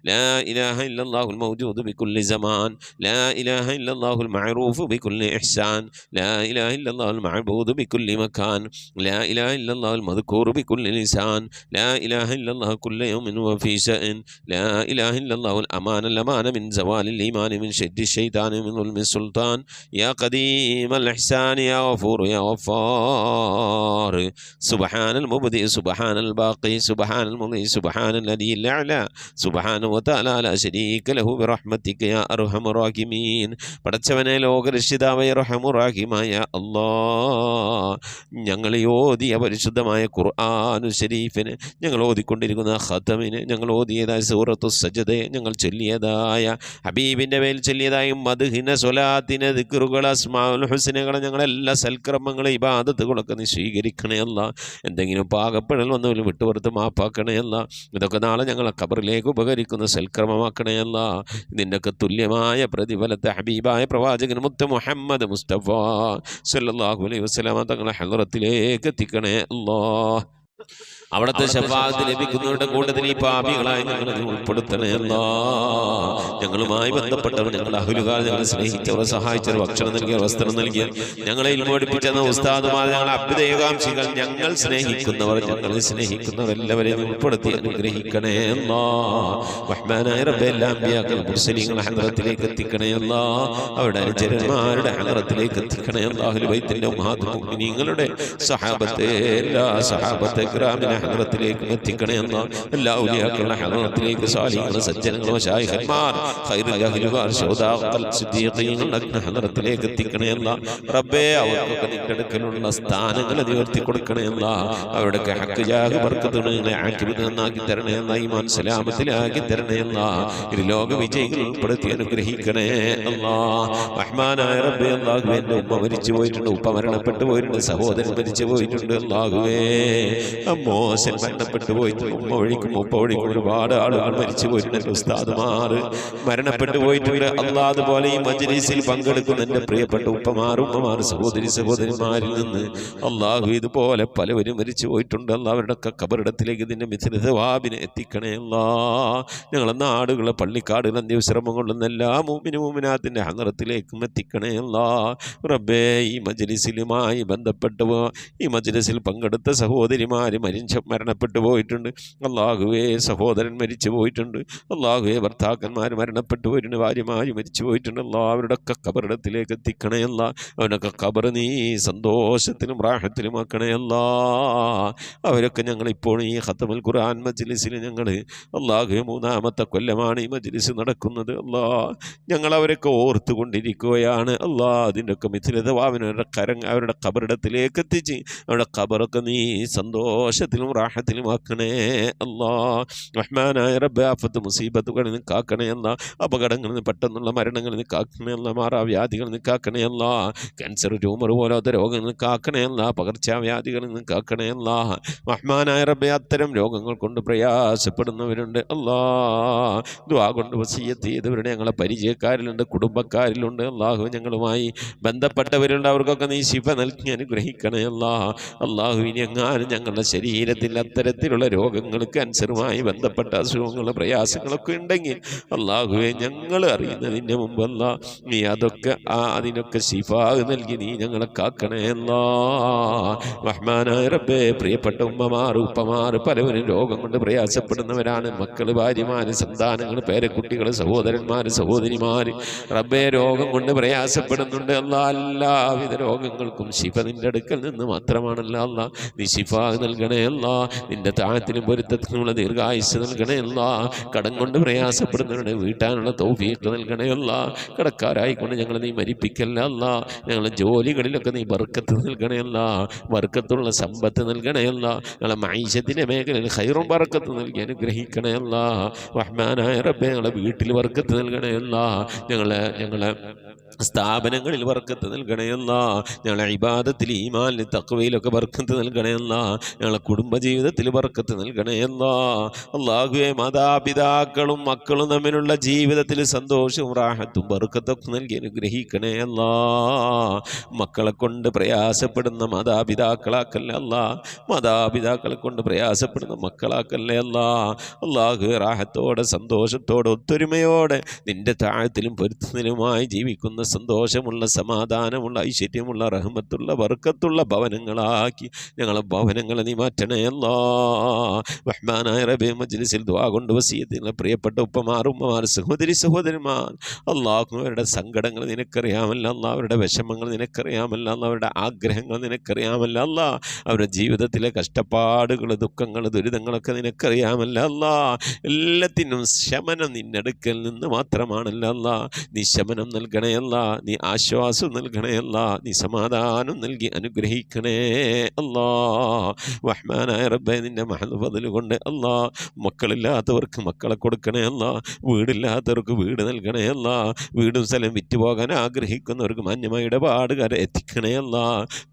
لا إله إلا الله الموجود بكل زمان، لا إله إلا الله المعروف بكل إحسان، لا إله إلا الله المعبود بكل مكان، لا إله إلا الله المذكور بكل لسان، لا إله إلا الله كل يوم وفي شأن، لا إله إلا الله الأمان من زوال الإيمان من شد الشيطان من ظلم السلطان. يا قديم الإحسان يا غفور يا غفار، سبحان المبدئ سبحان الباقي سبحان المضي سبحان الذي الأعلى سبحانه وتعالى لا شريك له برحمتك يا أرحم الراحمين. പടച്ചവനെ ലോകരക്ഷിതാവായ റഹ്മാനുറഹീമായ അല്ലാഹ്, ഞങ്ങൾ ഓതിയ പരിശുദ്ധമായ ഖുർആൻ ശരീഫിന്, ഞങ്ങൾ ഓതിക്കൊണ്ടിരിക്കുന്ന ഖതമിന്, ഞങ്ങൾ ഓതിയതായ സൂറത്തു സജദയെ, ഞങ്ങൾ ചൊല്ലിയതായ ഹബീബിൻ്റെ മേൽ ചൊല്ലിയതായ മദ്ഹിന സ്വലാത്തിന് ദിക്റുകൾ അസ്മാഉൽ ഹുസ്നകളെ, ഞങ്ങളെല്ലാ സൽക്കർമ്മങ്ങളെ ഇബാദത്തുകളൊക്കെ നീ സ്വീകരിക്കണേ അല്ല. എന്തെങ്കിലും പാകപ്പെടൽ വന്നവരും വിട്ടുപുറത്ത് മാപ്പാക്കണേ അല്ല. ഇതൊക്കെ നാളെ ഞങ്ങളെ ഖബറിലേക്ക് ഉപകരിക്കുന്ന സൽക്കർമ്മമാക്കണേ അല്ല. ഇതിൻ്റെയൊക്കെ തുല്യമായ പ്രതിഫലത്തെ ഹബീബായ പ്രവാചകൻ മുത്ത് മുഹമ്മദ് മുസ്തഫ സല്ലല്ലാഹു അലൈഹി വസല്ലമ തങ്ങളെ ഹളറത്തിലേക്ക് എത്തിക്കണേ അല്ലാഹ്. അവിടുത്തെ ശഫാഅത്ത് ലഭിക്കുന്നവരുടെ കൂട്ടത്തിൽ ഈ പാപികളായി ഞങ്ങളെ ഉൾപ്പെടുത്തണേ അല്ലാഹ്. ഞങ്ങളുമായി ബന്ധപ്പെട്ടവർ, ഞങ്ങളുടെ അഹ്ലുകാർ, ഞങ്ങളെ സ്നേഹിച്ചവർ, സഹായിച്ചവർ, ഭക്ഷണം നൽകിയവർ, വസ്ത്രം നൽകിയവർ, ഞങ്ങളെ ഇൽമോടിപ്പിച്ചെന്ന ഉസ്താദുമാർ, ഞങ്ങളെ അഭ്യുദയകാംക്ഷികൾ, ഞങ്ങൾ സ്നേഹിക്കുന്നവർ, ഞങ്ങളെ സ്നേഹിക്കുന്നവർ എല്ലാവരെയും ഉൾപ്പെടുത്തി അനുഗ്രഹിക്കണേ അല്ലാഹ്. റഹ്മാനായ റബ്ബേ, എല്ലാ അമ്പിയാക്കൾ മുർസലീങ്ങളെ ഹളറത്തിലേക്ക് എത്തിക്കണേ അല്ലാഹ്. അവരുടെ അനുചരന്മാരുടെ ഹളറത്തിലേക്ക് എത്തിക്കണേ അല്ലാഹ്. അഹ്ലുൽ ബൈത്തിന്റെ ഉമ്മഹാത്തുൽ മുഅ്മിനീങ്ങളുടെ സഹാബത്തെ, എല്ലാ സഹാബത്തെ കിറാമിനെ ഹളറത്തിലേക്ക് എത്തിക്കണേ അല്ലാ. എല്ലാ ഔലിയാക്കളുടെ ഹളറത്തിലേക്ക്, സാലിഹീങ്ങൾ, സജ്ജനങ്ങൾ, മശായിഖന്മാർ, ഖൈറുൽ അഹ്ലുകാർ, ശുഹദാക്കൾ, സിദ്ദീഖീങ്ങളുടെ ഹളറത്തിലേക്ക് എത്തിക്കണേ അല്ലാ. റബ്ബേ, അവർക്കൊക്കെ നിന്റെ അടുക്കലുള്ള സ്ഥാനങ്ങൾ ഉയർത്തി കൊടുക്കണേ അല്ലാ. അവരുടെ ഹഖ് ജാഹ് ബർക്കത്തുകളെ ആക്കിബത്ത് നന്നാക്കി തരണേ അല്ലാ. ഈമാൻ സലാമത്തിലാക്കി തരണേ അല്ലാ. ഇരുലോക വിജയികൾ ഉൾപ്പെടുത്തി അനുഗ്രഹിക്കണേ അല്ലാ. റഹ്മാനായ റബ്ബേ, അല്ലാഹുവേ, എൻ്റെ ഉമ്മ മരിച്ചു പോയിട്ടുണ്ട്, ഉപ്പ മരണപ്പെട്ടു പോയിട്ടുണ്ട്, സഹോദരൻ മരിച്ചു പോയിട്ടുണ്ട്. അല്ലാഹുവേ, മോശൻ മരണപ്പെട്ടു പോയിട്ടുണ്ട്, ഉമ്മ വഴിക്കും ഉപ്പ വഴിക്കും ഒരുപാട് ആളുകൾ മരിച്ചു പോയിട്ടുണ്ട്. ഉസ്താദുമാർ മരണപ്പെട്ടു പോയിട്ടുണ്ട്. അല്ലാഹ്, അതുപോലെ ഈ മജ്‌ലിസിൽ പങ്കെടുക്കുന്ന എൻ്റെ പ്രിയപ്പെട്ട ഉപ്പമാർ, ഉമ്മമാർ, സഹോദരിമാരിൽ നിന്ന് അല്ലാഹു ഇതുപോലെ പലവരും മരിച്ചു പോയിട്ടുണ്ട്. അല്ലാഹ്, അവരുടെയൊക്കെ ഖബറിടത്തിലേക്ക് ഇതിൻ്റെ മിഥില സവാബിനെ എത്തിക്കണേ അല്ലാഹ്. ഞങ്ങളെ നാടുകളെ പള്ളിക്കാടുകൾ അന്ത്യവിശ്രമം കൊള്ളുന്ന എല്ലാ മുഅ്മിനാത്തിൻ്റെ ഹളറത്തിലേക്കും എത്തിക്കണേ അല്ലാഹ്. റബ്ബേ, ഈ മജ്‌ലിസിലുമായി ബന്ധപ്പെട്ടു ഈ മജ്‌ലിസിൽ പങ്കെടുത്ത സഹോദരിമാർ മരണപ്പെട്ടു പോയിട്ടുണ്ട്. അല്ലാഹുവേ, സഹോദരൻ മരിച്ചു പോയിട്ടുണ്ട്. അല്ലാഹുവേ, ഭർത്താക്കന്മാർ മരണപ്പെട്ടു പോയിട്ടുണ്ട്, ഭാര്യമാർ മരിച്ചു പോയിട്ടുണ്ട്. അല്ലാഹ്, അവരുടെയൊക്കെ ഖബറിടത്തിലേക്ക് എത്തിക്കണേ അല്ലാഹ്. അവരൊക്കെ ഖബർ നീ സന്തോഷത്തിലും റാഹത്തിലും ആക്കണേ അല്ലാഹ്. അവരൊക്കെ ഞങ്ങളിപ്പോൾ ഈ ഖതമുൽ ഖുർആൻ മജ്‌ലിസിൽ ഞങ്ങൾ അല്ലാഹുവേ, 3ാമത്തെ കൊല്ലമാണ് ഈ മജ്‌ലിസ് നടക്കുന്നത്. അല്ലാഹ്, ഞങ്ങൾ അവരൊക്കെ ഓർത്തുകൊണ്ടിരിക്കുകയാണ്. അല്ലാഹ്, അതിൻ്റെയൊക്കെ മിഥിലതവാവിന് അവരുടെ ഖബറിടത്തിലേക്ക് എത്തിച്ച് അവരുടെ ഖബറൊക്കെ നീ സന്തോഷത്തിലും റാഹത്തിലും ആക്കണേ അല്ലാഹ്. റഹ്മാനായ റബ്ബേ, ആഫത്ത് മുസീബത്തുകളിൽ നിന്ന് കാക്കണേ അല്ലാഹ്. അപകടങ്ങളിൽ നിന്ന്, പെട്ടെന്നുള്ള മരണങ്ങളിൽ നിന്ന് കാക്കണേ അല്ലാഹ്. മാറാവ്യാധികളിൽ നിന്ന് കാക്കണേ അല്ലാഹ്. ക്യാൻസർ, ട്യൂമർ പോലത്തെ രോഗങ്ങളിൽ നിന്ന് കാക്കണേ അല്ലാഹ്. പകർച്ചവ്യാധികളിൽ നിന്ന് കാക്കണേ അല്ലാഹ്. റഹ്മാനായ റബ്ബേ, അത്തരം രോഗങ്ങൾ കൊണ്ട് പ്രയാസപ്പെടുന്നവരുണ്ട് അല്ലാഹ്. ദുആ കൊണ്ട് വസിയ്യത്ത് ചെയ്തവരുടെ ഞങ്ങളെ പരിചയക്കാരിലുണ്ട്, കുടുംബക്കാരിലുണ്ട്. അല്ലാഹു, ഞങ്ങളുമായി ബന്ധപ്പെട്ടവരുണ്ട്. അവർക്കൊക്കെ നീ ശിഫ നൽകി അനുഗ്രഹിക്കണേ അല്ലാഹ്. അല്ലാഹു, ഇനി എങ്ങാനും ഞങ്ങളുടെ ശരീരത്തിൽ അത്തരത്തിലുള്ള രോഗങ്ങൾ, ക്യാൻസറുമായി ബന്ധപ്പെട്ട അസുഖങ്ങളും പ്രയാസങ്ങളൊക്കെ ഉണ്ടെങ്കിൽ അല്ലാഹുവേ, ഞങ്ങൾ അറിയുന്നതിൻ്റെ മുമ്പല്ല നീ അതൊക്കെ അതിനൊക്കെ ശിഫാ നൽകി നീ ഞങ്ങളെ കാക്കണേ അല്ലാഹ്. റഹ്മാനായ റബ്ബേ, പ്രിയപ്പെട്ട ഉമ്മമാർ, ഉപ്പമാർ പലവരും രോഗം കൊണ്ട് പ്രയാസപ്പെടുന്നവരാണ്. മക്കൾ, ഭാര്യമാർ, സന്താനങ്ങൾ, പേരക്കുട്ടികൾ, സഹോദരന്മാർ, സഹോദരിമാർ റബ്ബേ രോഗം കൊണ്ട് പ്രയാസപ്പെടുന്നുണ്ട്. അല്ലാഹ്, എല്ലാവിധ രോഗങ്ങൾക്കും ശിഫ നിന്റെ അടുക്കൽ നിന്ന് മാത്രമാണല്ലോ. അല്ലാഹ്, നീ ശിഫ നൽകണേ അല്ലാ. നിന്റെ താഴത്തിലും പൊരുത്തത്തിനുമുള്ള ദീർഘായുസ് നൽകണേ അല്ലാ. കടം കൊണ്ട് പ്രയാസപ്പെടുന്നവരുടെ വീട്ടാനുള്ള തൗഫീഖ് നൽകണേ അല്ലാ. കടക്കാരായിക്കൊണ്ട് ഞങ്ങളെ നീ മരിപ്പിക്കല്ല അല്ലാ. ഞങ്ങളെ ജോലികളിലൊക്കെ നീ ബർക്കത്ത് നൽകണേ അല്ലാ. ബർക്കത്തുള്ള സമ്പത്ത് നൽകണേ അല്ലാ. ഞങ്ങളെ മൈശത്തിൻ്റെ മേഖലയിൽ ഖൈറും ബർക്കത്ത് നൽകി അനുഗ്രഹിക്കണേ അല്ലാ. റഹ്മാനായ റബ്ബേ ഞങ്ങളെ വീട്ടിൽ ബർക്കത്ത് നൽകണേ അല്ലാ. ഞങ്ങളെ സ്ഥാപനങ്ങളിൽ ബർക്കത്ത് നൽകണേ അല്ലാ. ഞങ്ങളെ ഇബാദത്തിൽ ഈമാനിൽ തഖ്വയിലൊക്കെ ബർക്കത്ത് നൽകണേ അല്ലാ. ഞങ്ങളെ കുടുംബജീവിതത്തിൽ ബർക്കത്ത് നൽകണേ അല്ലാ. അല്ലാഹുവേ മാതാപിതാക്കളും മക്കളും തമ്മിലുള്ള ജീവിതത്തിൽ സന്തോഷവും റാഹത്തും ബർക്കത്തൊക്കെ നൽകി അനുഗ്രഹിക്കണേ അല്ലാ. മക്കളെ കൊണ്ട് പ്രയാസപ്പെടുന്ന മാതാപിതാക്കളാക്കല്ലേ അല്ലാ. മാതാപിതാക്കളെ കൊണ്ട് പ്രയാസപ്പെടുന്ന മക്കളാക്കല്ലേ അല്ലാ. അല്ലാഹുവേ റാഹത്തോടെ സന്തോഷത്തോടെ ഒത്തൊരുമയോടെ നിന്റെ താഴത്തിലും പൊരുത്തത്തിലുമായി ജീവിക്കുന്ന സന്തോഷമുള്ള സമാധാനമുള്ള ഐശ്വര്യമുള്ള റഹ്മത്തുള്ള ബർക്കത്തുള്ള ഭവനങ്ങളാക്കി ഞങ്ങളെ ഭവനങ്ങളെ നീ മാറ്റണേ അല്ലാ. റഹ്മാനായ റബ്ബേ മജ്ലിസിൽ ദുആ കൊണ്ട് വസിയത്തുള്ള പ്രിയപ്പെട്ട ഉപ്പമാർ ഉമ്മമാർ സഹോദരിമാർ അല്ലാഹു അവരുടെ സങ്കടങ്ങൾ നിനക്കറിയാമല്ല അല്ലാ. അവരുടെ വിഷമങ്ങൾ നിനക്കറിയാമല്ല അല്ലാ. അവരുടെ ആഗ്രഹങ്ങൾ നിനക്കറിയാമല്ല അല്ലാ. അവരുടെ ജീവിതത്തിലെ കഷ്ടപ്പാടുകൾ ദുഃഖങ്ങൾ ദുരിതങ്ങളൊക്കെ നിനക്കറിയാമല്ല അല്ലാ. എല്ലാത്തിനും ശമനം നിന്നെടുക്കൽ നിന്ന് മാത്രമാണല്ലോ അല്ലാ. നീ ശമനം നൽകണേ അല്ലാ. നീ ആശ്വാസം നൽകണേ അല്ലാ. നീ സമാധാനം നൽകി അനുഗ്രഹിക്കണേ അല്ലാ. റഹ്മാനായ റബ്ബേ നിന്റെ മഹൽ ഫദ്ൽ കൊണ്ട് അല്ലാ മക്കളില്ലാത്തവർക്ക് മക്കളെ കൊടുക്കണേ അല്ലാ. വീടില്ലാത്തവർക്ക് വീട് നൽകണേ അല്ലാ. വീടും സ്ഥലം വിറ്റുപോകാൻ ആഗ്രഹിക്കുന്നവർക്ക് മാന്യമായ ഇടപാടുകാരെ എത്തിക്കണേ അല്ലാ.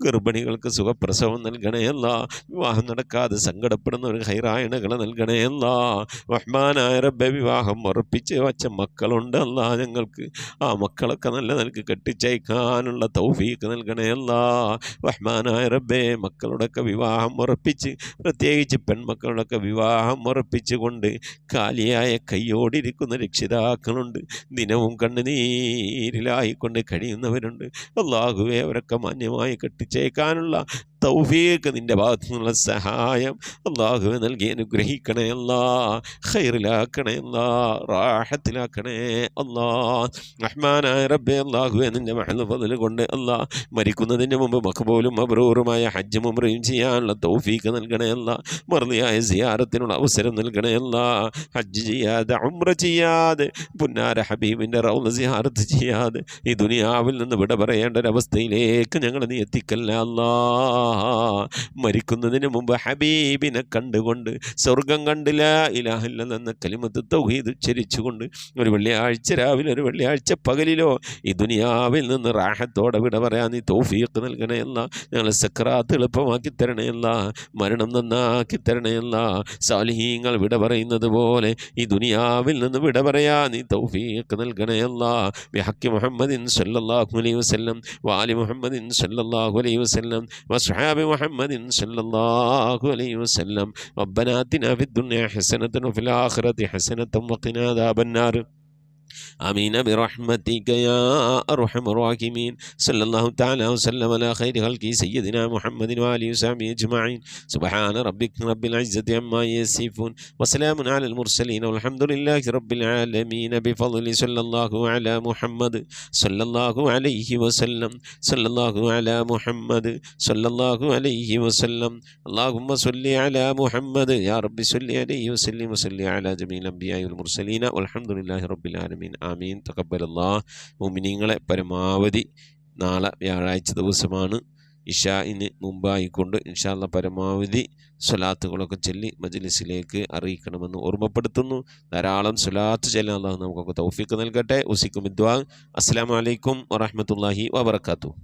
ഗർഭിണികൾക്ക് സുഖപ്രസവം നൽകണേ അല്ലാ. വിവാഹം നടക്കാതെ സങ്കടപ്പെടുന്നവർക്ക് ഹൈറായണകൾ നൽകണേ അല്ലാ. റഹ്മാനായ റബ്ബേ വിവാഹം ഉറപ്പിച്ച് വച്ച മക്കളുണ്ട് അല്ലാ. ഞങ്ങൾക്ക് ആ മക്കളൊക്കെ നല്ല നിലക്ക് കെട്ടിച്ചയക്കാനുള്ള തൗഫീഖ് നൽകണേ അല്ലാ. റഹ്മാനായ റബ്ബേ മക്കളുടെയൊക്കെ വിവാഹം ഉറപ്പിച്ച് പ്രത്യേകിച്ച് പെൺമക്കളുടെയൊക്കെ വിവാഹം ഉറപ്പിച്ചുകൊണ്ട് കാലിയായ കയ്യോടിരിക്കുന്ന രക്ഷിതാക്കളുണ്ട്. ദിനവും കണ്ണുനീരിലായിക്കൊണ്ട് കഴിയുന്നവരുണ്ട്. അല്ലാഹുവേ അവരൊക്കെ മാന്യമായി കെട്ടിച്ചേക്കാനുള്ള തൗഫീഖ് നിൻ്റെ ഭാഗത്തു നിന്നുള്ള സഹായം അല്ലാഹുവേ നൽകി അനുഗ്രഹിക്കണേ അല്ലാ. ഖൈറിലാക്കണേ അല്ലാ. റാഹത്തിലാക്കണേ അല്ലാ. റഹ്മാനായ റബ്ബേ അല്ലാഹുവേ നിൻ്റെ മഹൽ ഫദ്ൽ കൊണ്ട് അല്ലാ മരിക്കുന്നതിന് മുമ്പ് മഖ്ബൂലും മബ്റൂറുമായ ഹജ്ജും ഉംറയും ചെയ്യാനുള്ള തൗഫീഖ് നൽകണേ അല്ലാ. മർദിയായ സിയാറത്തിനുള്ള അവസരം നൽകണേ അല്ലാ. ഹജ്ജ് ചെയ്യാതെ ഉംറ ചെയ്യാതെ പുന്നാര ഹബീബിൻ്റെ റൗള സിയാറത്ത് ചെയ്യാതെ ഈ ദുനിയാവിൽ നിന്ന് വിട പറയേണ്ട ഒരവസ്ഥയിലേക്ക് ഞങ്ങൾ നീ എത്തിക്കല്ല അല്ലാ. മരിക്കുന്നതിന് മുമ്പ് ഹബീബിനെ കണ്ടുകൊണ്ട് സ്വർഗം കണ്ടില്ല ഇലാഹ ഇല്ലല്ലാഹ് കലിമത്ത് തൗഹീദ് ഉച്ചരിച്ചുകൊണ്ട് ഒരു വെള്ളിയാഴ്ച രാവിലെ ഒരു വെള്ളിയാഴ്ച പകലിലോ ഈ ദുനിയാവിൽ നിന്ന് റാഹത്തോടെ വിട പറയാൻ നീ തൗഫീഖ് നൽകണയല്ല. ഞങ്ങളെ സക്രാത്ത് എളുപ്പമാക്കി തരണയല്ല. മരണം നന്നാക്കി തരണയല്ല. സാലിഹീങ്ങൾ വിട പറയുന്നത് പോലെ ഈ ദുനിയാവിൽ നിന്ന് വിട പറയാൻ നീ തൗഫീഖ് നൽകണയല്ല. ബിഹഖി മുഹമ്മദിൻ സല്ലല്ലാഹു അലൈഹി വസല്ലം വാലി മുഹമ്മദിൻ സല്ലല്ലാഹു അലൈഹി വസല്ലം വസ്ഹാബി മുഹമ്മദിൻ സല്ലല്ലാഹു അലൈഹി വസല്ലം. റബ്ബനാ ആതിനാ ഫിദ്ദുനിയ ഹസനതൻ വഫിൽ ആഖിറതി ഹസനതൻ വഖിനാ അദാബന്നാർ. آمين برحمتك يا أرحم الراحمين. صلى الله تعالى وسلم على خير خلقه سيدنا محمد وآله وصحبه أجمعين. سبحان ربك رب العزة عما يصفون وسلام على المرسلين والحمد لله رب العالمين بفضل صلى الله على محمد صلى الله عليه وسلم. صلى الله على محمد صلى الله عليه وسلم. اللهم صل على محمد يا رب صل عليه وسلم وصل على جميع الأنبياء والمرسلين والحمد لله رب العالمين. ആമീൻ. തഖബ്ബലല്ലാഹ്. മുഅ്മിനീങ്ങളെ പരമാവധി നാളെ വ്യാഴാഴ്ച ദിവസമാണ്. ഇശാഇന് മുമ്പായിക്കൊണ്ട് ഇൻഷാ അല്ലാഹ് പരമാവധി സ്വലാത്തുകളൊക്കെ ചൊല്ലി മജ്ലിസിലേക്ക് അറിയിക്കണമെന്ന് ഓർമ്മപ്പെടുത്തുന്നു. ധാരാളം സ്വലാത്ത് ചൊല്ലാൻ അല്ലാഹു നമുക്കൊക്കെ തൗഫീഖ് നൽകട്ടെ. ഉസിക്കും ദുആ. അസ്സലാമു അലൈക്കും വറഹ്മത്തുള്ളാഹി വബറകാതുഹു.